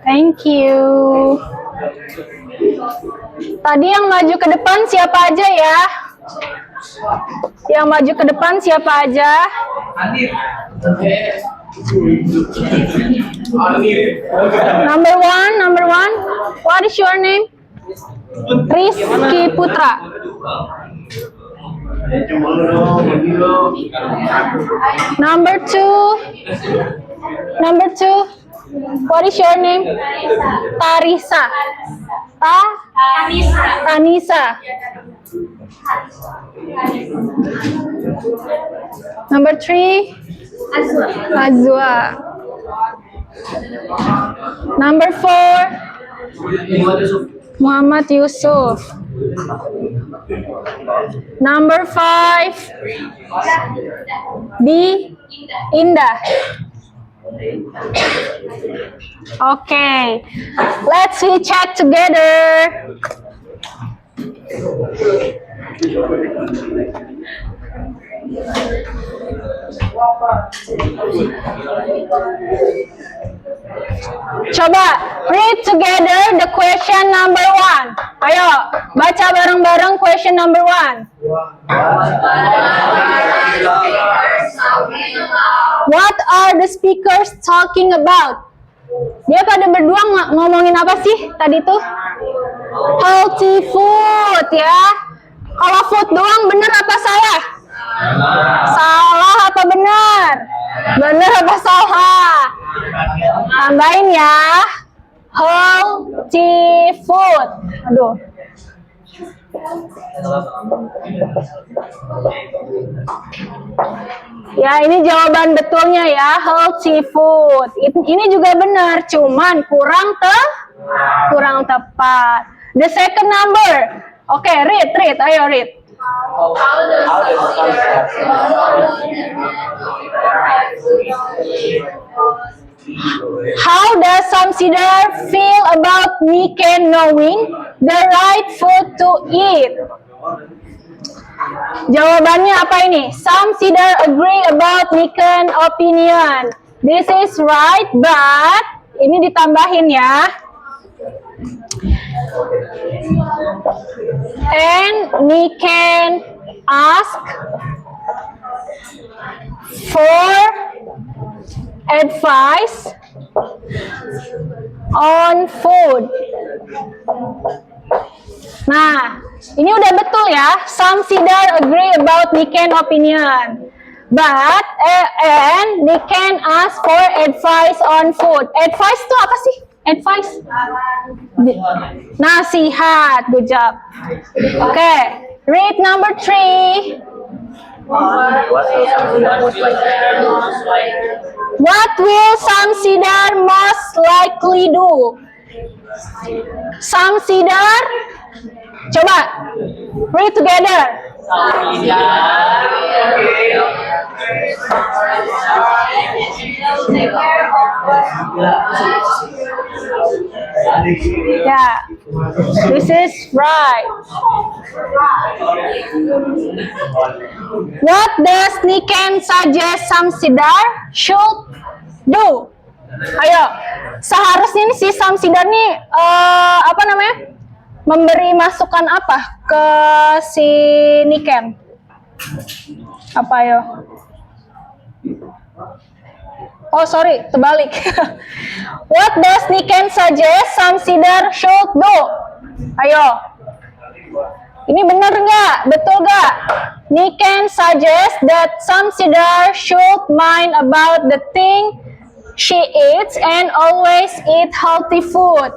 Thank you. Tadi yang maju ke depan siapa aja ya? Yang maju ke depan siapa aja? Number one. What is your name? Rizky Putra. Number two. What is your name? Tarisa. Tanisa. Number 3. Azwa. Number 4. Muhammad Yusuf. Number 5. Indah. Okay, let's we check together. Coba read together the question number 1. Ayo, baca bareng-bareng question number 1. What are the speakers talking about? Dia pada berdua ngomongin apa sih tadi tuh? Healthy food ya. Kalau food doang bener apa salah? Salah apa benar? Bener apa salah? Tambahin ya. Healthy food. Aduh. Ya, ini jawaban betulnya ya, healthy food. Ini juga benar, cuman kurang tepat. The second number. Oke, read, ayo read. How does Samsidar feel about Niken knowing the right food to eat? Jawabannya apa ini? Samsidar agree about Niken opinion. This is right, but ini ditambahin ya. And Niken ask for advice on food. Nah, ini udah betul ya. Samsidar agree about Niken opinion. But and Niken ask for advice on food. Advice itu apa sih? Advice? Nasihat. Good job. Okay. Read number 3. What will Samsidar most likely do? Samsidar, coba read together. Yeah, this is right. What does Niken suggest Samsidar should do? Ayo, seharusnya nih si Samsidar nih apa namanya? Memberi masukan apa ke si Niken? Apa ayo? Oh sorry, terbalik. What does Niken suggest Samsidar should do? Ayo. Ini benar nggak? Betul nggak? Niken suggest that Samsidar should mind about the thing she eats and always eat healthy food.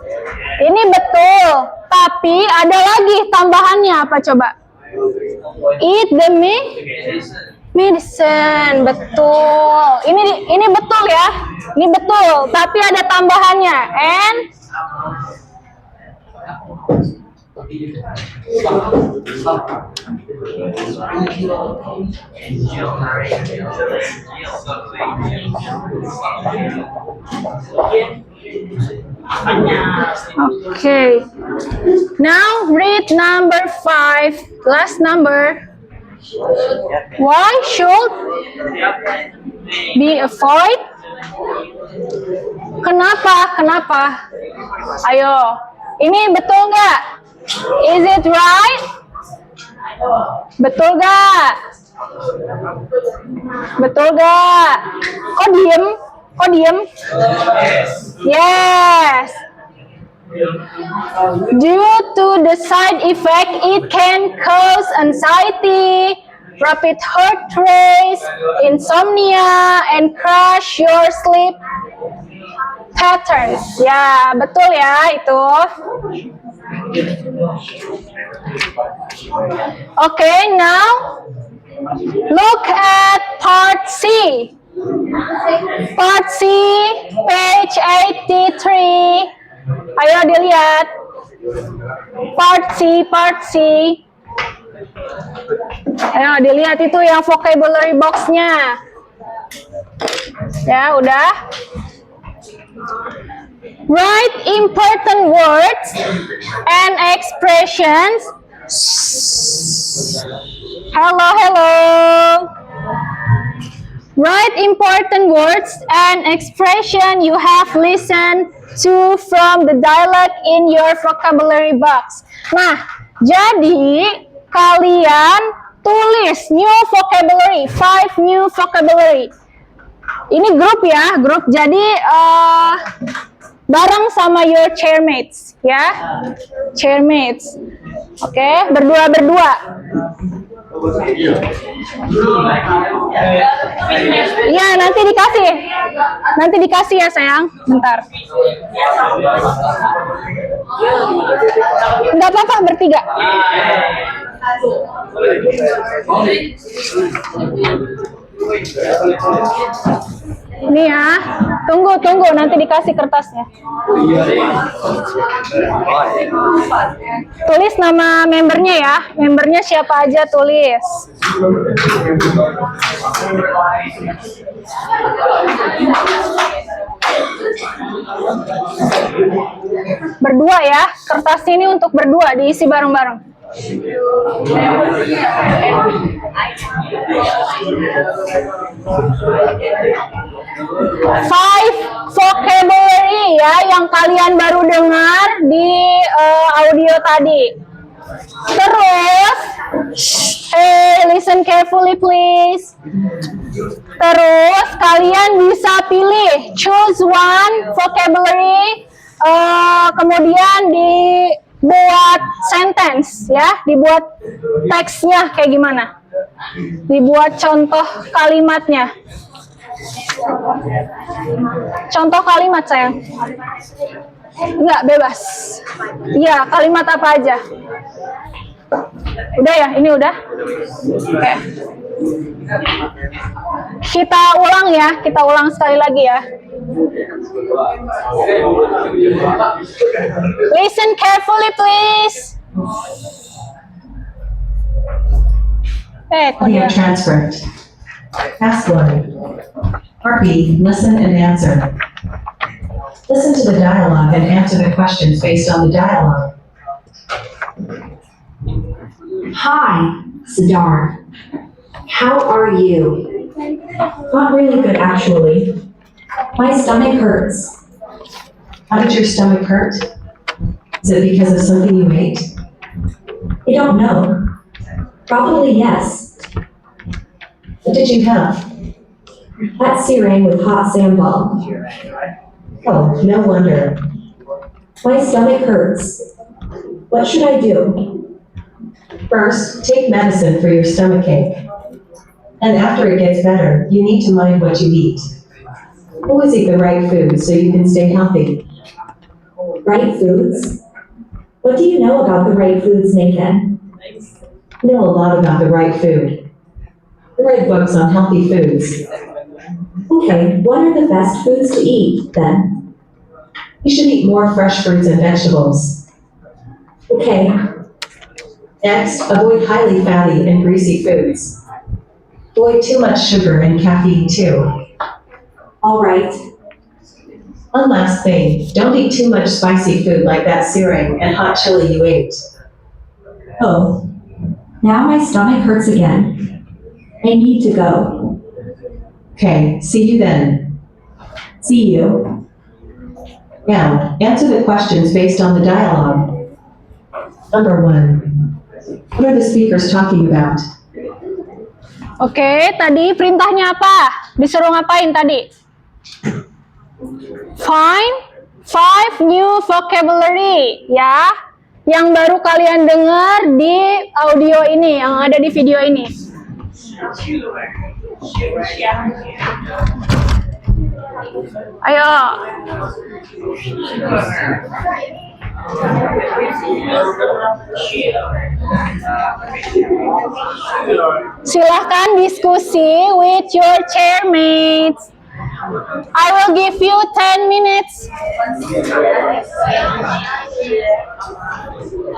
Ini betul, tapi ada lagi tambahannya apa coba? Eat the medicine, betul. Ini betul ya, ini betul, tapi ada tambahannya. And okay. Now read number 5, last number. Why should be avoid? Kenapa? Ayo, ini betul nggak? Is it right? Betul nggak? Kok diem? Yes. Due to the side effect, it can cause anxiety, rapid heart rate, insomnia, and crash your sleep patterns. Ya, betul ya itu. Okay, now look at part C. Part C, page 83. Ayo dilihat. Part C. Ayo dilihat itu yang vocabulary box-nya. Ya, udah. Write important words and expressions. Hello. Write important words and expression you have listened to from the dialogue in your vocabulary box. Nah, jadi kalian tulis new vocabulary, 5 new vocabulary. Ini grup ya, grup. Jadi bareng sama your chairmates ya, chairmates. Oke, berdua-berdua. Iya, nanti dikasih ya sayang, bentar. Enggak apa-apa, bertiga. Ini ya, tunggu, nanti dikasih kertasnya. Tulis nama membernya ya, membernya siapa aja tulis. Berdua ya, kertasnya ini untuk berdua, diisi bareng-bareng. Five vocabulary ya yang kalian baru dengar di audio tadi. Terus, listen carefully please. Terus kalian bisa pilih, choose one vocabulary, kemudian dibuat sentence ya, dibuat teksnya kayak gimana, dibuat contoh kalimatnya. Contoh kalimat sayang. Enggak, bebas. Iya, kalimat apa aja. Udah ya, ini udah. Oke. Kita ulang sekali lagi ya. Listen carefully please. Audio transcript. Task 1. Harpy, listen and answer. Listen to the dialogue and answer the questions based on the dialogue. Hi, Siddharth. How are you? Not really good, actually. My stomach hurts. How did your stomach hurt? Is it because of something you ate? I don't know. Probably yes. What did you have? That sirang with hot sambal. Oh, no wonder. My stomach hurts. What should I do? First, take medicine for your stomachache. And after it gets better, you need to mind what you eat. Always eat the right food so you can stay healthy. Right foods? What do you know about the right foods, Nathan? Know a lot about the right food. Read books on healthy foods. Okay, what are the best foods to eat, then? You should eat more fresh fruits and vegetables. Okay, Next, avoid highly fatty and greasy foods. Avoid too much sugar and caffeine too. all right. One last thing, don't eat too much spicy food like that sirang and hot chili you ate. Oh, Now my stomach hurts again. I need to go. okay, see you then. See you. Now, answer the questions based on the dialogue. Number 1. What are the speakers talking about? Oke, tadi perintahnya apa? Disuruh ngapain tadi? Find 5 new vocabulary ya, yang baru kalian dengar di audio ini, yang ada di video ini. Ayo. Silahkan diskusi with your chairmates. I will give you 10 minutes.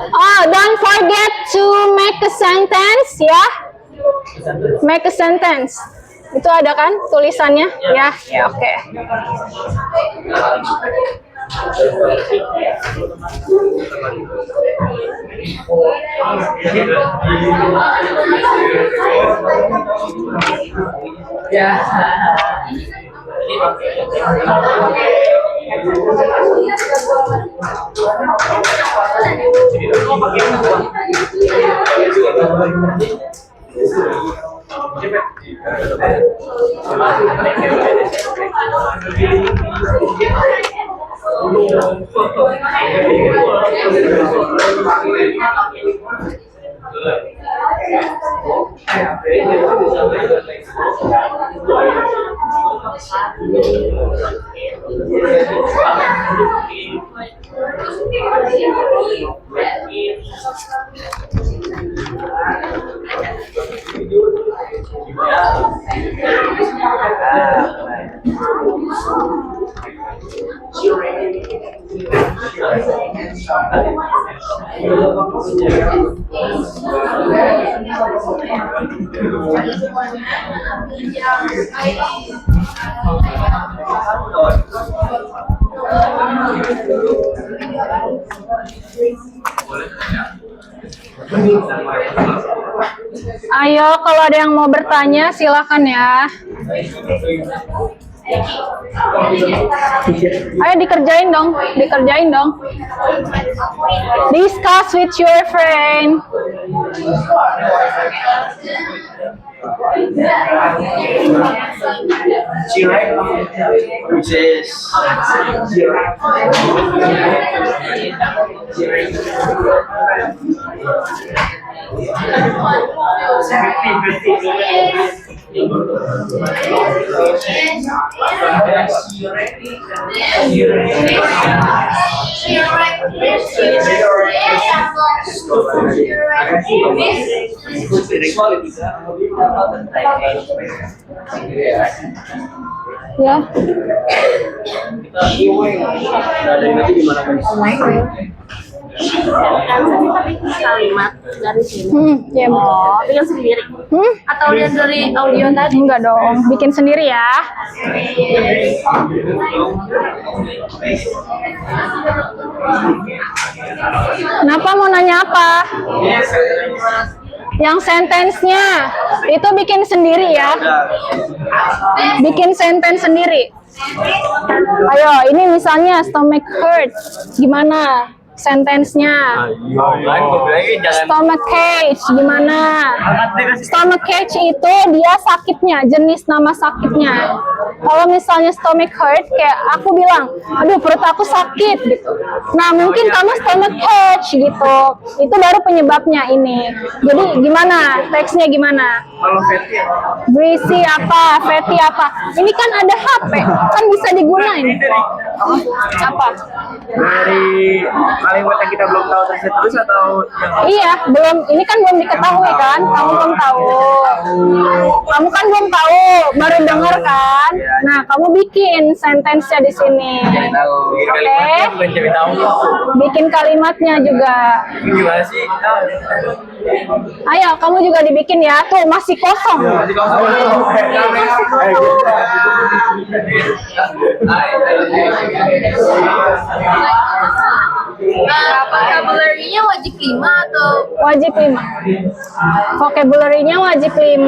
Oh, don't forget to make a sentence ya. Make a sentence. Itu ada kan tulisannya? Ya, ya oke. Ya. Ayo, kalau ada yang mau bertanya, silakan ya. Ayo dikerjain dong, dikerjain dong. Discuss with your friend. Ya. Kalimat dari sini. Ya. Oh, bikin sendiri. Atau lihat dari audio tadi? Enggak dong, bikin sendiri ya. Kenapa mau nanya apa? Yang sentence-nya itu bikin sendiri ya. Bikin sentence sendiri. Ayo, ini misalnya stomach hurt. Gimana sentence-nya? Stomachache gimana? Stomachache itu dia sakitnya, jenis nama sakitnya. Kalau misalnya stomach hurt, kayak aku bilang, aduh perut aku sakit gitu. Nah mungkin kamu stomachache gitu. Itu baru penyebabnya ini. Jadi gimana? Teksnya gimana? Greasy apa? Fatty apa? Ini kan ada HP, kan bisa digunain. Apa? Dari kalimat yang kita belum tahu terus atau Iya, belum. Ini kan belum diketahui kan? Kamu belum tahu. Kamu kan belum tahu, baru dengar kan? Nah, kamu bikin sentence-nya di sini. Oke? bukan cari tahu Bikin kalimatnya juga. gimana sih? Ayo, kamu juga dibikin ya. Tuh, masih kosong. Vocabulary-nya wajib 5 atau Wajib 5. Vocabulary-nya wajib 5.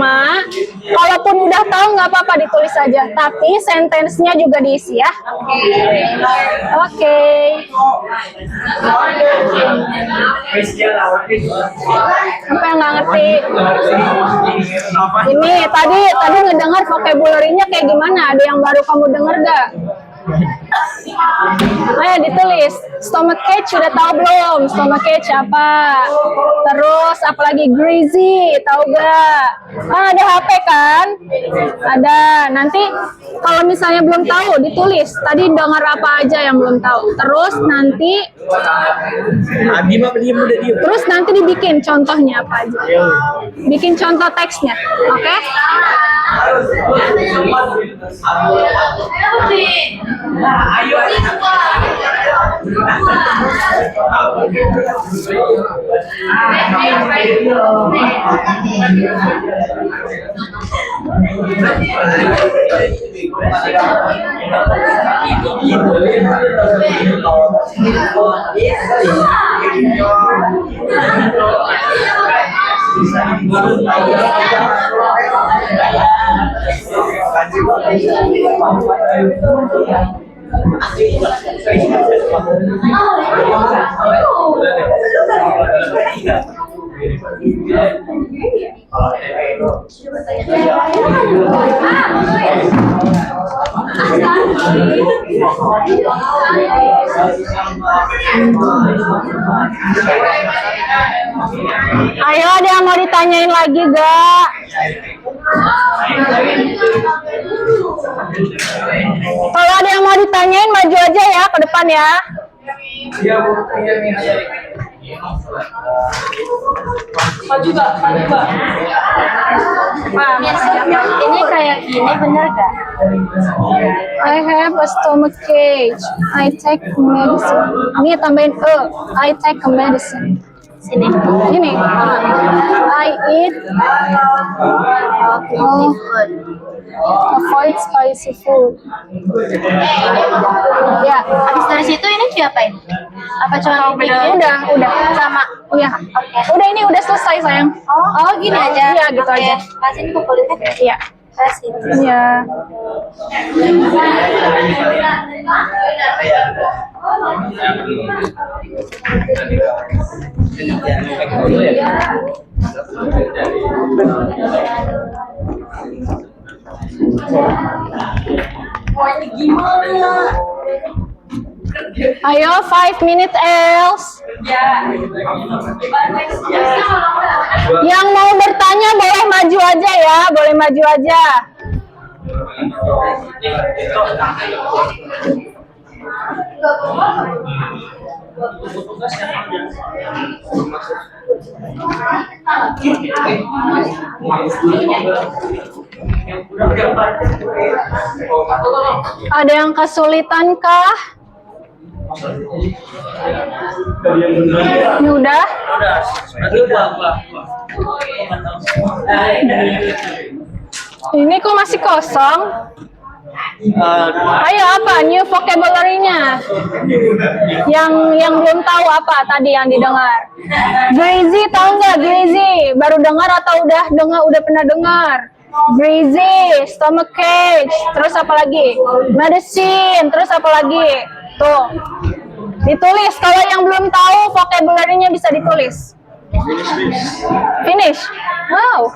Kalaupun udah tahu nggak apa-apa ditulis aja. Tapi sentence-nya juga diisi ya. Oke. Apa yang nggak ngerti? Ini tadi ngedengar vocabulary-nya kayak gimana? Ada yang baru kamu dengar gak? Ayo ditulis. Stomachache sudah tahu belum? Stomachache apa? Terus apalagi greasy, tahu gak? Ah, ada HP kan? Ada. Nanti kalau misalnya belum tahu ditulis. Tadi dengar apa aja yang belum tahu. Terus nanti Terus nanti dibikin contohnya apa aja. Bikin contoh teksnya. Oke? Ayo, ada yang mau ditanyain lagi gak? Kalau ada yang mau ditanyain, maju aja ya ke depan ya. Ini kayak gini bener gak? I have a stomach ache. I take medicine. Ini tambahin I take a medicine. Sini. Ini. I eat. Avoid spicy food. Ya. Habis dari situ ini diapain? Apa cuma Udah sama. Iya. Udah ini udah selesai sayang. Oh gini aja. Iya gitu Oke. aja. Kasih pukulin kan? Iya. Kasih. Iya. Ayo 5 minutes else. Yang mau bertanya boleh maju aja ya, boleh maju aja. Ada yang kesulitan kah? Ini udah? Ini kok masih kosong? Ayo apa new vocabulary-nya? Yang belum tahu apa tadi yang didengar? Greasy tahu nggak greasy? Baru dengar atau udah pernah dengar? Greasy, stomach ache, terus apa lagi? Medicine, terus apa lagi? Tuh. Ditulis kalau yang belum tahu vocabulary-nya bisa ditulis. Finish. Wow.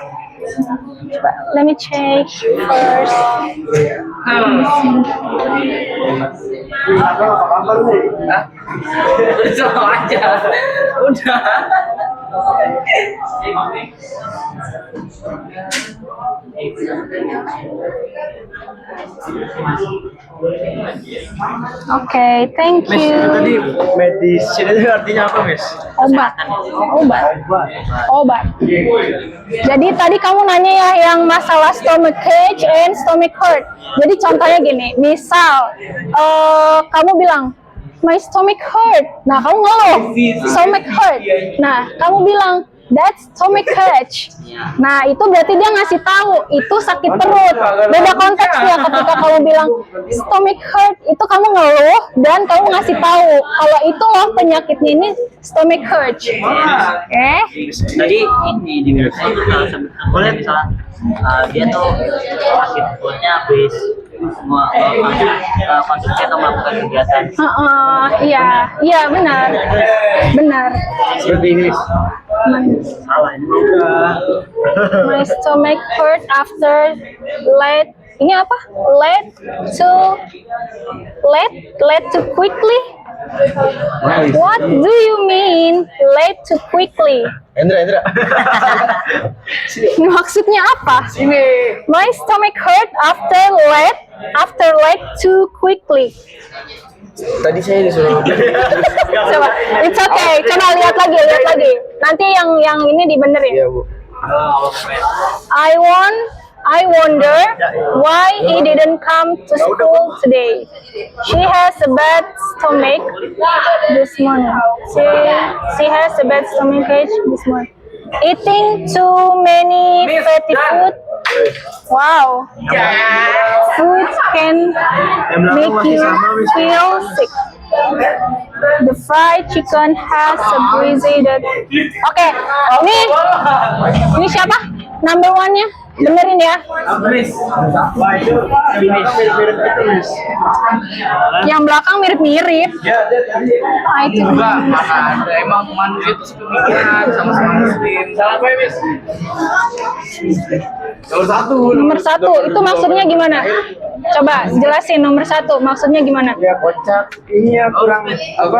Let me check first. Sama aja. Udah. Okay, thank Miss, you. itu tadi medicine itu artinya apa, Miss? Obat. Jadi tadi kamu nanya ya yang masalah stomach ache and stomach hurt. Jadi contohnya gini, misal kamu bilang my stomach hurt. Nah, kamu ngeluh stomach hurt. Nah, kamu bilang that's stomach ache. Nah, itu berarti dia ngasih tahu itu sakit perut. Beda konteksnya ketika kamu bilang stomach hurt, itu kamu ngeluh dan kamu ngasih tahu kalau itu loh penyakitnya ini stomach hurt. Oke? Tadi ini di website itu boleh misalnya dia tuh sakit perutnya habis konsumsi atau melakukan kegiatan. Iya benar. Seperti ini. Salah ini. My stomach hurt after late. Ini apa? Late too quickly. What do you mean late too quickly? Endra. Maksudnya apa? My stomach hurt after late too quickly. Tadi saya disuruh. Coba, it's okay. Coba lihat lagi. Nanti yang ini dibenerin. Iya, Bu. I wonder why he didn't come to school today. She has a bad stomach this morning. She has a bad stomach ache this morning. Eating too many fatty food. Wow. Food can make you feel sick. The fried chicken has a greasy that. Oke, ini siapa? number one-nya. Benerin ya. Yang belakang mirip-mirip. Ah, itu. Emang manusia itu sepemikiran sama-sama muslim. Salah gue, Miss. Nomor 1. Nomor 1 itu maksudnya gimana? Coba jelasin nomor 1 maksudnya gimana? Ya kocak. Ini ya kurang apa?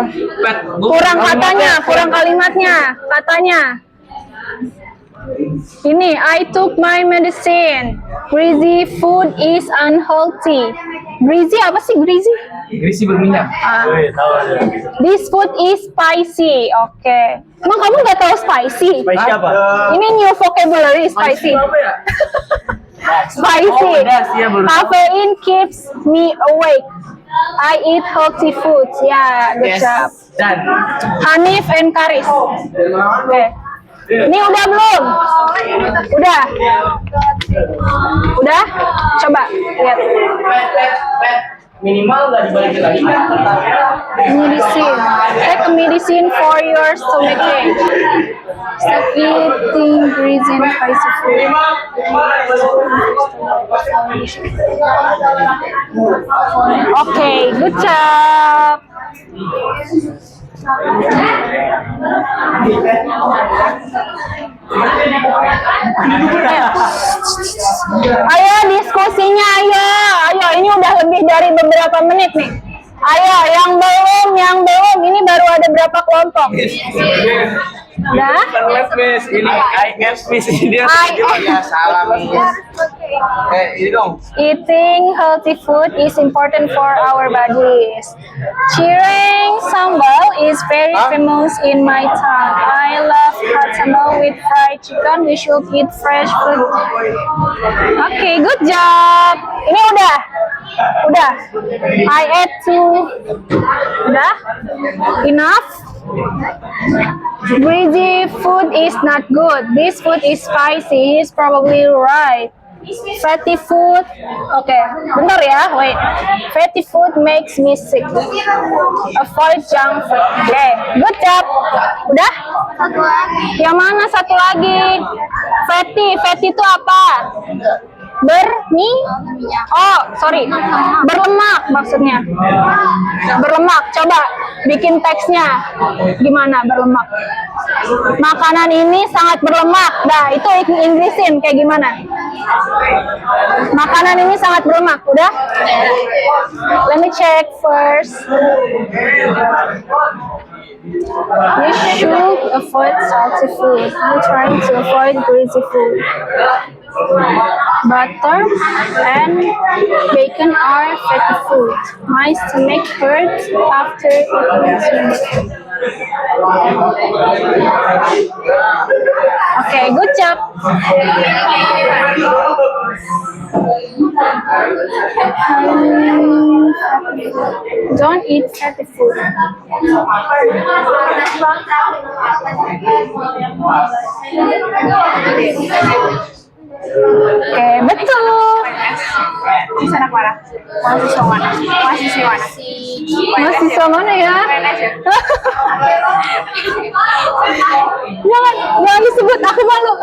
Kurang katanya, kurang kalimatnya, katanya. Ini, I took my medicine. Greasy food is unhealthy. Greasy apa sih greasy? Greasy berminyak. This food is spicy. Oke. Emang kamu nggak tahu spicy? Spicy apa? Ini new vocabulary spicy. Apa ya? Spicy. Oh, udah, siap, baru tahu. Caffeine keeps me awake. I eat healthy foods. Ya, good job. Dan Hanif and Karis. Oke. Ini udah belum? Udah? Udah? Coba lihat. minimal nggak dibalikin lagi kan? Medicine. Take a medicine for your stomach ache. Stop eating greasy and spicy food. Okay, good job. Ayo diskusinya, ayo ini udah lebih dari beberapa menit nih. Ayo yang belum, ini baru ada berapa kelompok? Udah? Ini IF Miss dia ya salah nih. Ini dong. Eating healthy food is important for our bodies. Cireng sambal is very famous in my town. I love hot sambal with fried chicken. We should eat fresh fruit. Okay, good job. Ini udah? Udah? I ate two. Udah? Enough? Greasy food is not good. This food is spicy. He's probably right. Fatty food, okay, bentar ya, wait. Fatty food makes me sick. Avoid junk food. Okay, good job. Udah? Satu lagi. Yang mana satu lagi? Fatty itu apa? Berlemak maksudnya. Berlemak, coba bikin teksnya. Gimana berlemak? Makanan ini sangat berlemak. Nah, itu Inggrisin kayak gimana? Makanan ini sangat berlemak, udah? Let me check first. You should avoid salty food. I'm trying to avoid greasy food. Butter and bacon are fatty food. My stomach hurts after eating. Okay, good job. Don't eat fatty food. Oke, betul. Mahasiswa mana ya? Jangan disebut, aku malu.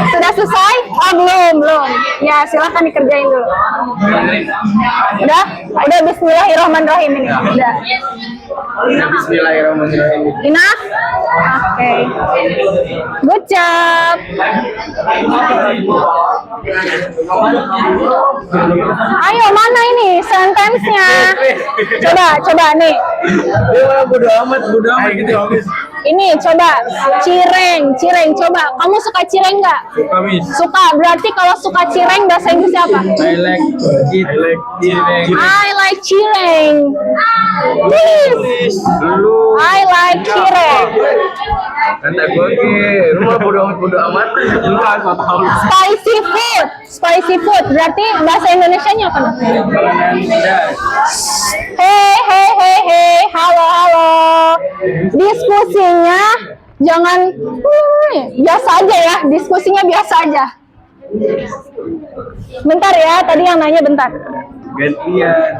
Sudah selesai? Oh, belum. Ya, silakan dikerjain dulu. Udah? Udah, bismillahirrahmanirrahim ini. Udah. Bismillahirrahmanirrahim. Enough? Oke. Good job. Ayo, mana ini sentence-nya? Coba nih. Dia bodo amat gitu. Ini coba cireng, coba. Kamu suka cireng nggak? Suka, Miss. Suka. Berarti kalau suka cireng bahasa Inggrisnya apa? I like I like cireng. cireng. Please. Lu I like cireng. kata gue lu mah bodo amat. Lu harus tahu. Spicy food. Berarti bahasa Indonesianya apa? Hey. Halo. Diskusinya jangan biasa aja ya. Diskusinya biasa aja. Bentar ya, tadi yang nanya bentar. Gantian.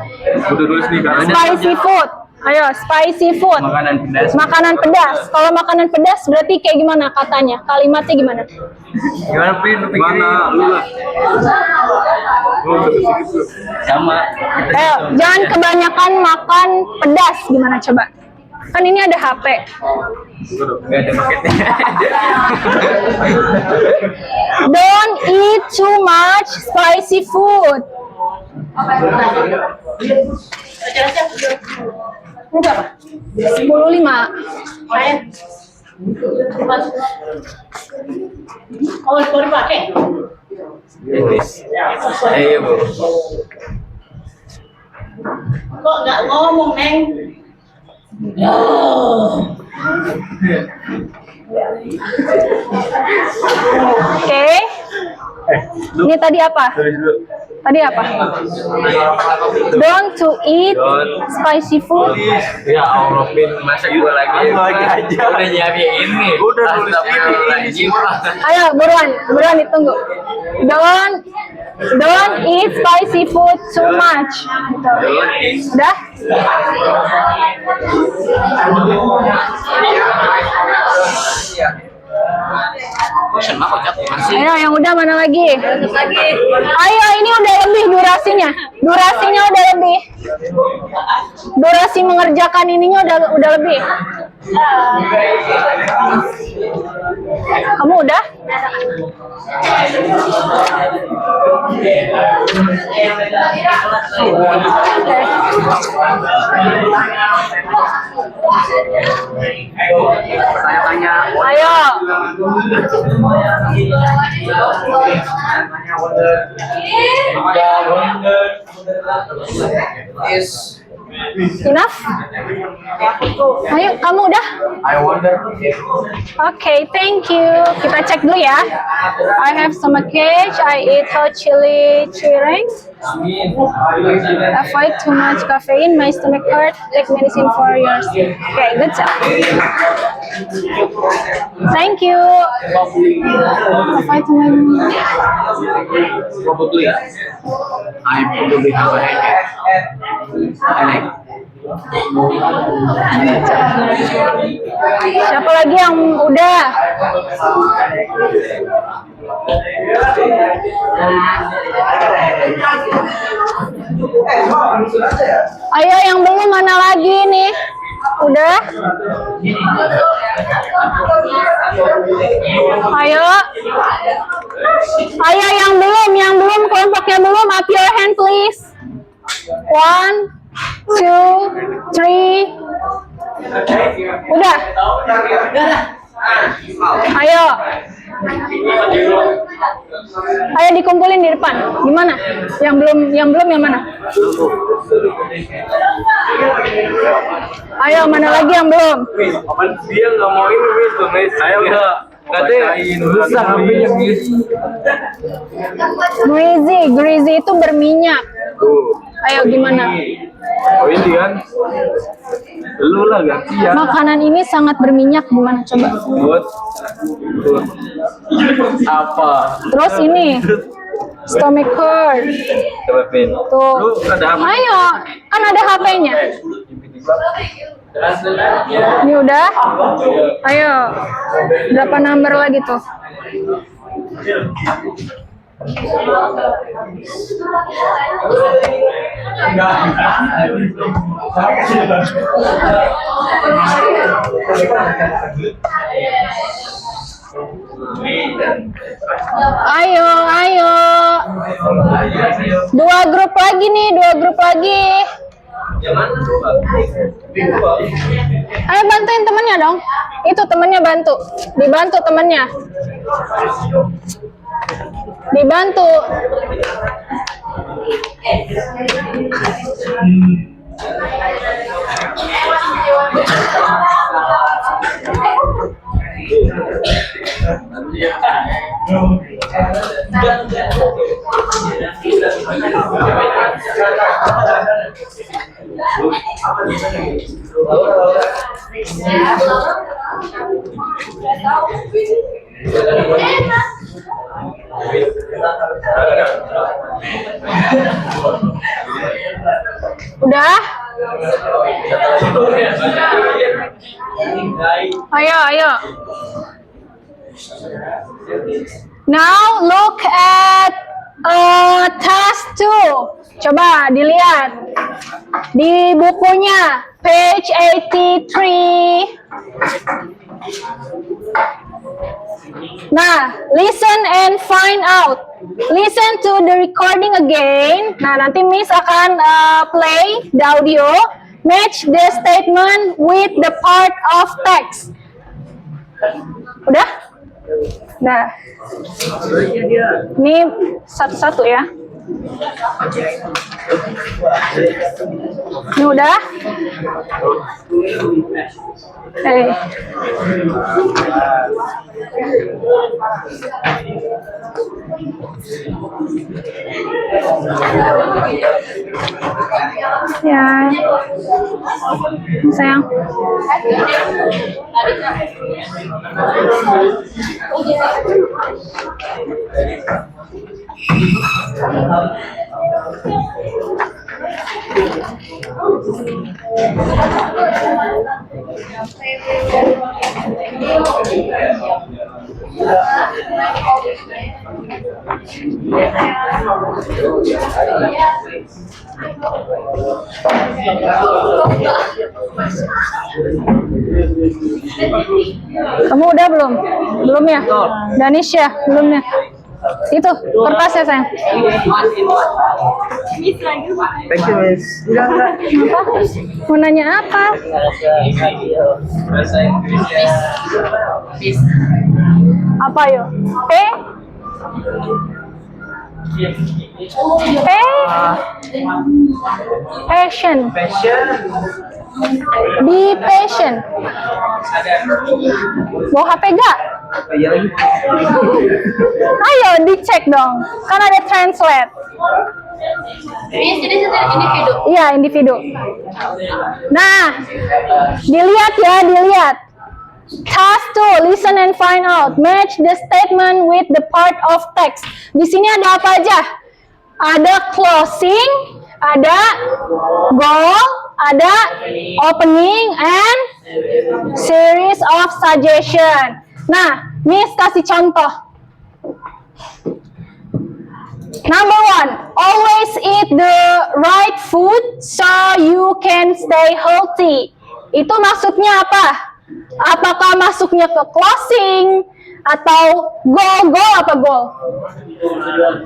Udah dulu nih kan. Spicy food. Ayo, spicy food. Makanan pedas. Makanan pedas. Kalau makanan pedas berarti kayak gimana katanya? Kalimatnya gimana? Gimana Pin? Lu pikirin. Mana lu lah. Sama. Ayo, jangan kebanyakan makan pedas. Gimana coba? Kan ini ada HP. Gak ada paketnya. Don't eat too much spicy food. Ini berapa? 10.5. Oh, itu dipakai. Ayo Bu. Kok nggak ngomong, Neng? Oke. Ini tadi apa? Tadi apa? Don't to eat spicy food. Ya Allah Pin, masa gua lagi aja. Udah nyiapin ini. Udah nulis ini. Ayo, buruan ditunggu. Don't eat spicy food too much. Udah? Ayo, yang udah mana lagi? Ayo, ini udah lebih durasinya. Durasinya udah lebih. Durasi mengerjakan ininya udah lebih. Kamu udah? Ayo. Enough? Ayo, kamu udah? Okay, thank you. Kita cek dulu ya. I have stomach ache. I eat hot chili cireng. Avoid too much caffeine. My stomach hurt. Take medicine for yours. Okay, good job. Thank you. Avoid too much. Probably. I probably have a headache. Siapa lagi yang udah? Ayo, yang belum mana lagi nih? Udah? Ayo. Ayo, yang belum kelompoknya belum, up your hand please. 1, 2, 3. Udah? Ayo. Ayo dikumpulin di depan. Gimana? Yang belum yang mana? Ayo, mana lagi yang belum? Dia nggak mau ini tuh, saya udah katanya susah HP-nya Greasy itu berminyak. Ayo gimana? Oh ini kan, lu lah gantian. Makanan ini sangat berminyak, gimana coba? Buat apa? Terus ini stomach hurt. Coba Pin. Tuh. Lu ada apa? Ayo, kan ada HP-nya. Ini udah. Ayo. Berapa number lagi tuh? Ayo. Dua grup lagi nih, Ayo bantuin temennya dong. Itu temennya dibantu temennya. Dibantu. Udah? Ayo. Now look at task 2. Coba dilihat di bukunya page 83. Nah, listen and find out. Listen to the recording again. Nah, nanti Miss akan play the audio. Match the statement with the part of text. Udah? Nah, ini satu-satu ya. Ini udah? Ya, sayang. Kamu udah belum? Belum ya? Danisha, belum ya? Itu kertasnya sayang. Thank you, Miss. Apa? Mau nanya apa? Apa yo? Patient. Be patient. Bawa HP gak? Ayo dicek dong. Kan ada translate. Individu. Iya, individu. Nah, dilihat. Task 2, listen and find out. Match the statement with the part of text. Di sini ada apa aja? Ada closing, ada goal, ada opening, and series of suggestion. Nah, Miss kasih contoh. Number 1, always eat the right food so you can stay healthy. Itu maksudnya apa? Apakah masuknya ke closing atau goal apa goal?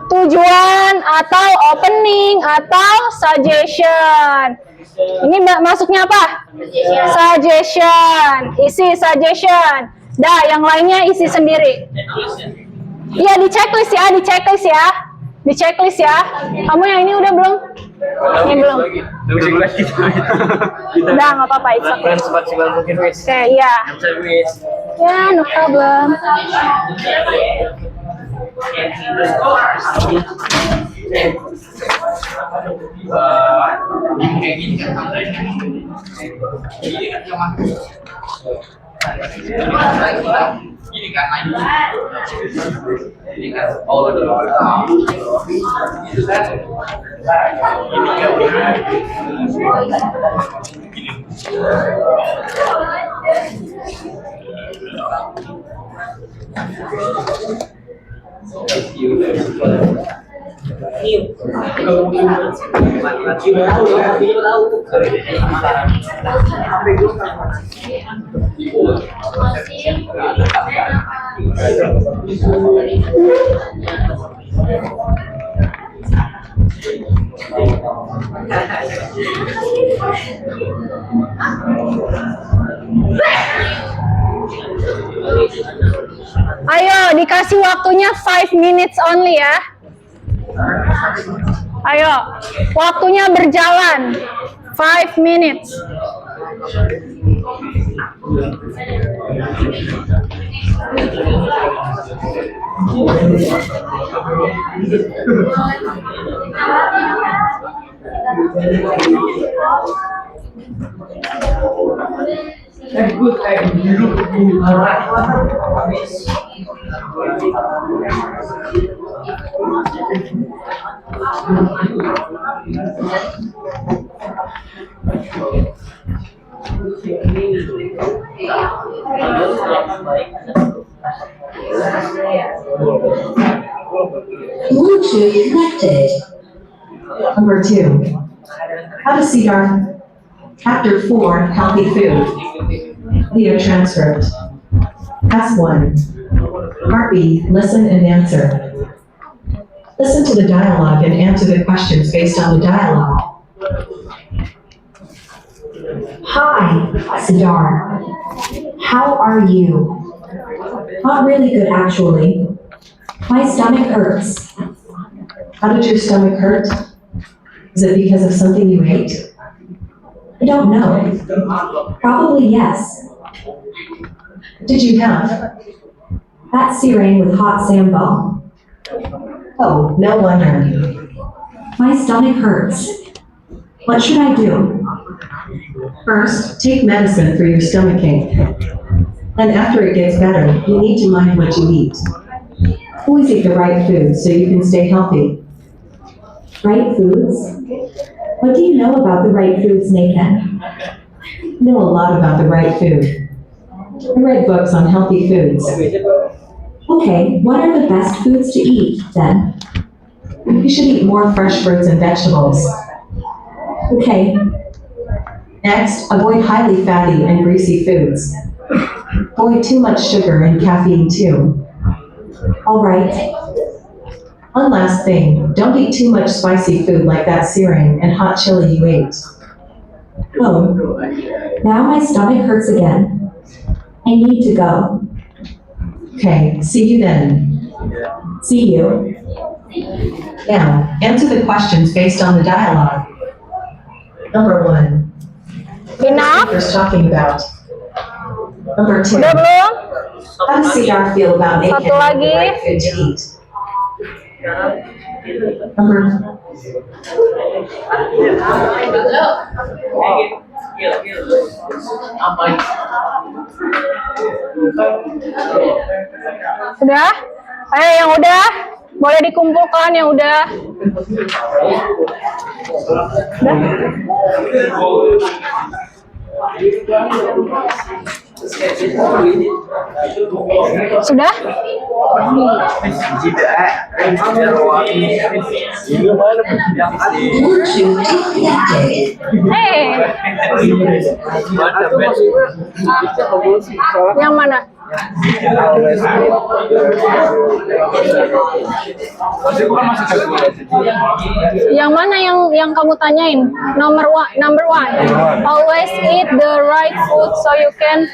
Tujuan atau opening atau suggestion? Ini masuknya apa? Suggestion. Isi suggestion. Dah, yang lainnya isi sendiri. Iya, di checklist ya. Di checklist ya. Kamu yang ini udah belum? Ini belum. Udah, nggak apa-apa. It's okay. Oke, iya. Ya, no problem. Ayo, dikasih waktunya 5 minutes only ya. Ayo, waktunya berjalan. 5 minutes. 2. How to see dark. Chapter 4, healthy food. Video transcript. Task 1. Heartbeat, listen and answer. Listen to the dialogue and answer the questions based on the dialogue. Hi, Sidar. How are you? Not really good, actually. My stomach hurts. How did your stomach hurt? Is it because of something you ate? I don't know. Probably yes. What did you have? That sirang with hot sambal. Oh, no wonder. My stomach hurts. What should I do? First, take medicine for your stomach ache. And after it gets better, you need to mind what you eat. Always eat the right food so you can stay healthy. Right foods? What do you know about the right foods, Nathan? I know a lot about the right food. I read books on healthy foods. Okay, what are the best foods to eat, then? You should eat more fresh fruits and vegetables. Okay, Next, avoid highly fatty and greasy foods. Avoid too much sugar and caffeine too. all right. One last thing, don't eat too much spicy food like that sirang and hot chili you ate. Oh, now my stomach hurts again. I need to go. Okay, see you then. See you. Now, answer the questions based on the dialogue. Number 1. Enough? What talking about? Number 2. Udah belum? How does Sidar feel about making Satu the lagi. right food to eat? Number Udah? Ayo yang udah, boleh dikumpulkan yang udah. Sudah? Hey, yang mana? Yang mana yang kamu tanyain? Number one. Always eat the right food so you can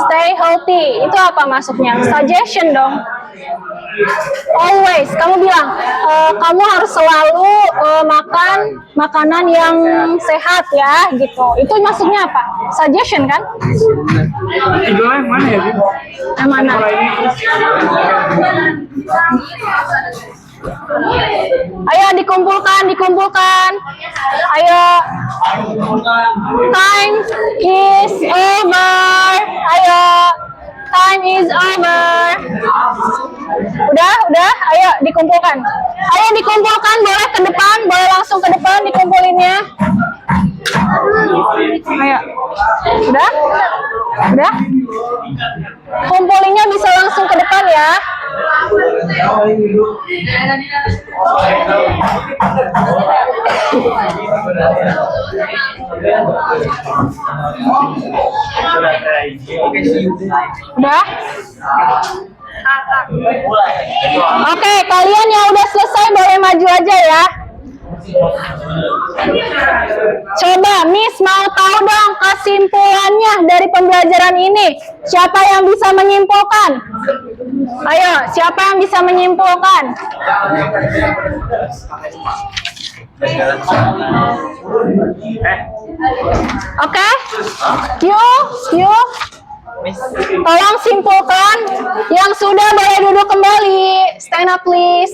stay healthy. Itu apa maksudnya? Suggestion dong. Always, kamu bilang kamu harus selalu makan makanan yang sehat ya, gitu. Itu maksudnya apa? Suggestion kan? Tidurnya yang mana ya, Bu? Yang mana? Ayo dikumpulkan. Ayo. Time is over. Ayo. Time is over. Udah. Ayo dikumpulkan. Boleh ke depan, boleh langsung ke depan dikumpulinnya. Ayo. Udah? Kumpulinnya bisa langsung ke depan ya. Udah? Oke, kalian yang udah selesai boleh maju aja ya. Coba Miss mau tahu dong kesimpulannya dari pembelajaran ini. Siapa yang bisa menyimpulkan? Ayo, siapa yang bisa menyimpulkan? Oke? You tolong simpulkan. Yang sudah boleh duduk kembali. Stand up please.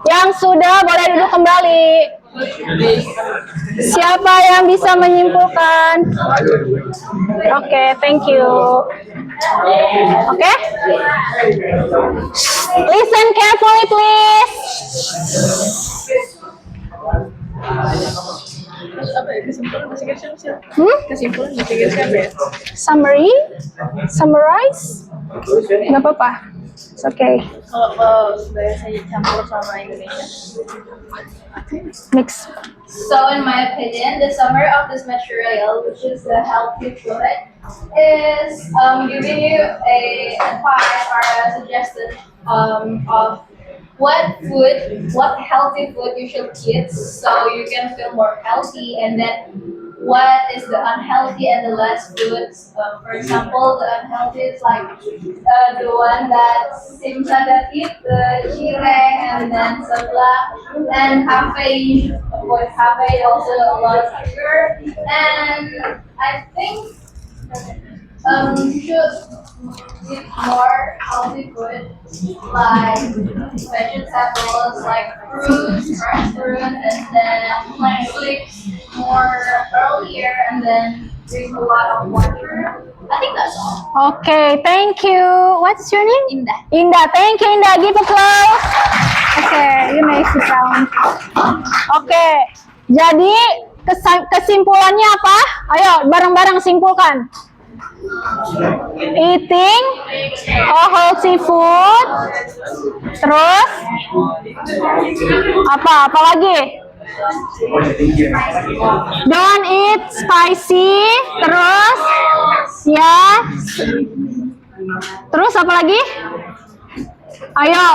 Yang sudah boleh duduk kembali. Siapa yang bisa menyimpulkan? Oke, thank you. Oke? Listen carefully please. Summarize? Nggak apa-apa. It's okay. Kalau bahasanya campur sama Indonesia. Mix. So in my opinion, the summary of this material, which is the healthy food, is giving you a advice or a suggestion of what healthy food you should eat, so you can feel more healthy, and then what is the unhealthy and the less foods. For example, the unhealthy is like the one that seems that eat the cireng and then sebelah and caffeine. Avoid caffeine, also a lot of sugar, and I think you should eat more healthy food like vegetables, like fruits, fresh fruit, and then sleep more earlier, and then drink a lot of water. I think that's all. Okay, thank you. What's your name? Indah. Indah, thank you Indah. Give applause. Okay, you may sit down. Okay, jadi kesimpulannya apa? Ayo, bareng-bareng simpulkan. Eating a healthy food. Terus apa lagi? Don't eat spicy. Terus ya. Terus apa lagi? Ayo,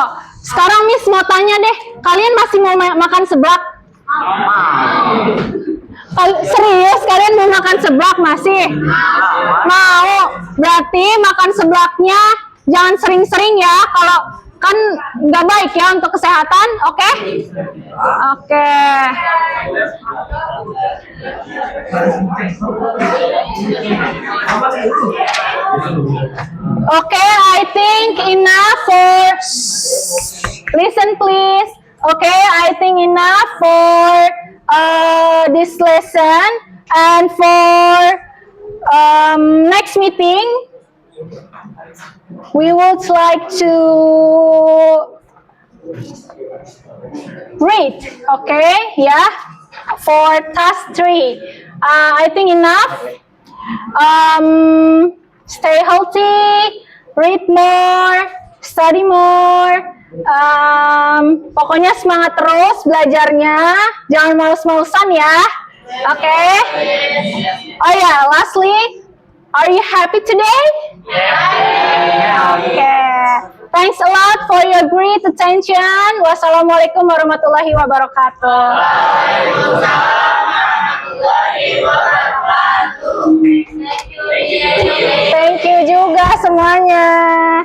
sekarang Miss mau tanya deh, kalian masih mau makan seblak? Serius kalian mau makan seblak masih? Mau. Berarti makan seblaknya jangan sering-sering ya, kalau kan nggak baik ya untuk kesehatan, oke? Oke. Okay, I think enough for. Listen, please. Okay, I think enough for this lesson, and for next meeting, we would like to read. Okay, yeah, for task 3. I think enough. Stay healthy, read more, study more. Pokoknya semangat terus belajarnya, jangan males-malesan ya. Okay? Oh yeah, lastly, are you happy today? Okay. Thanks a lot for your great attention. Wassalamualaikum warahmatullahi wabarakatuh. Thank you juga semuanya.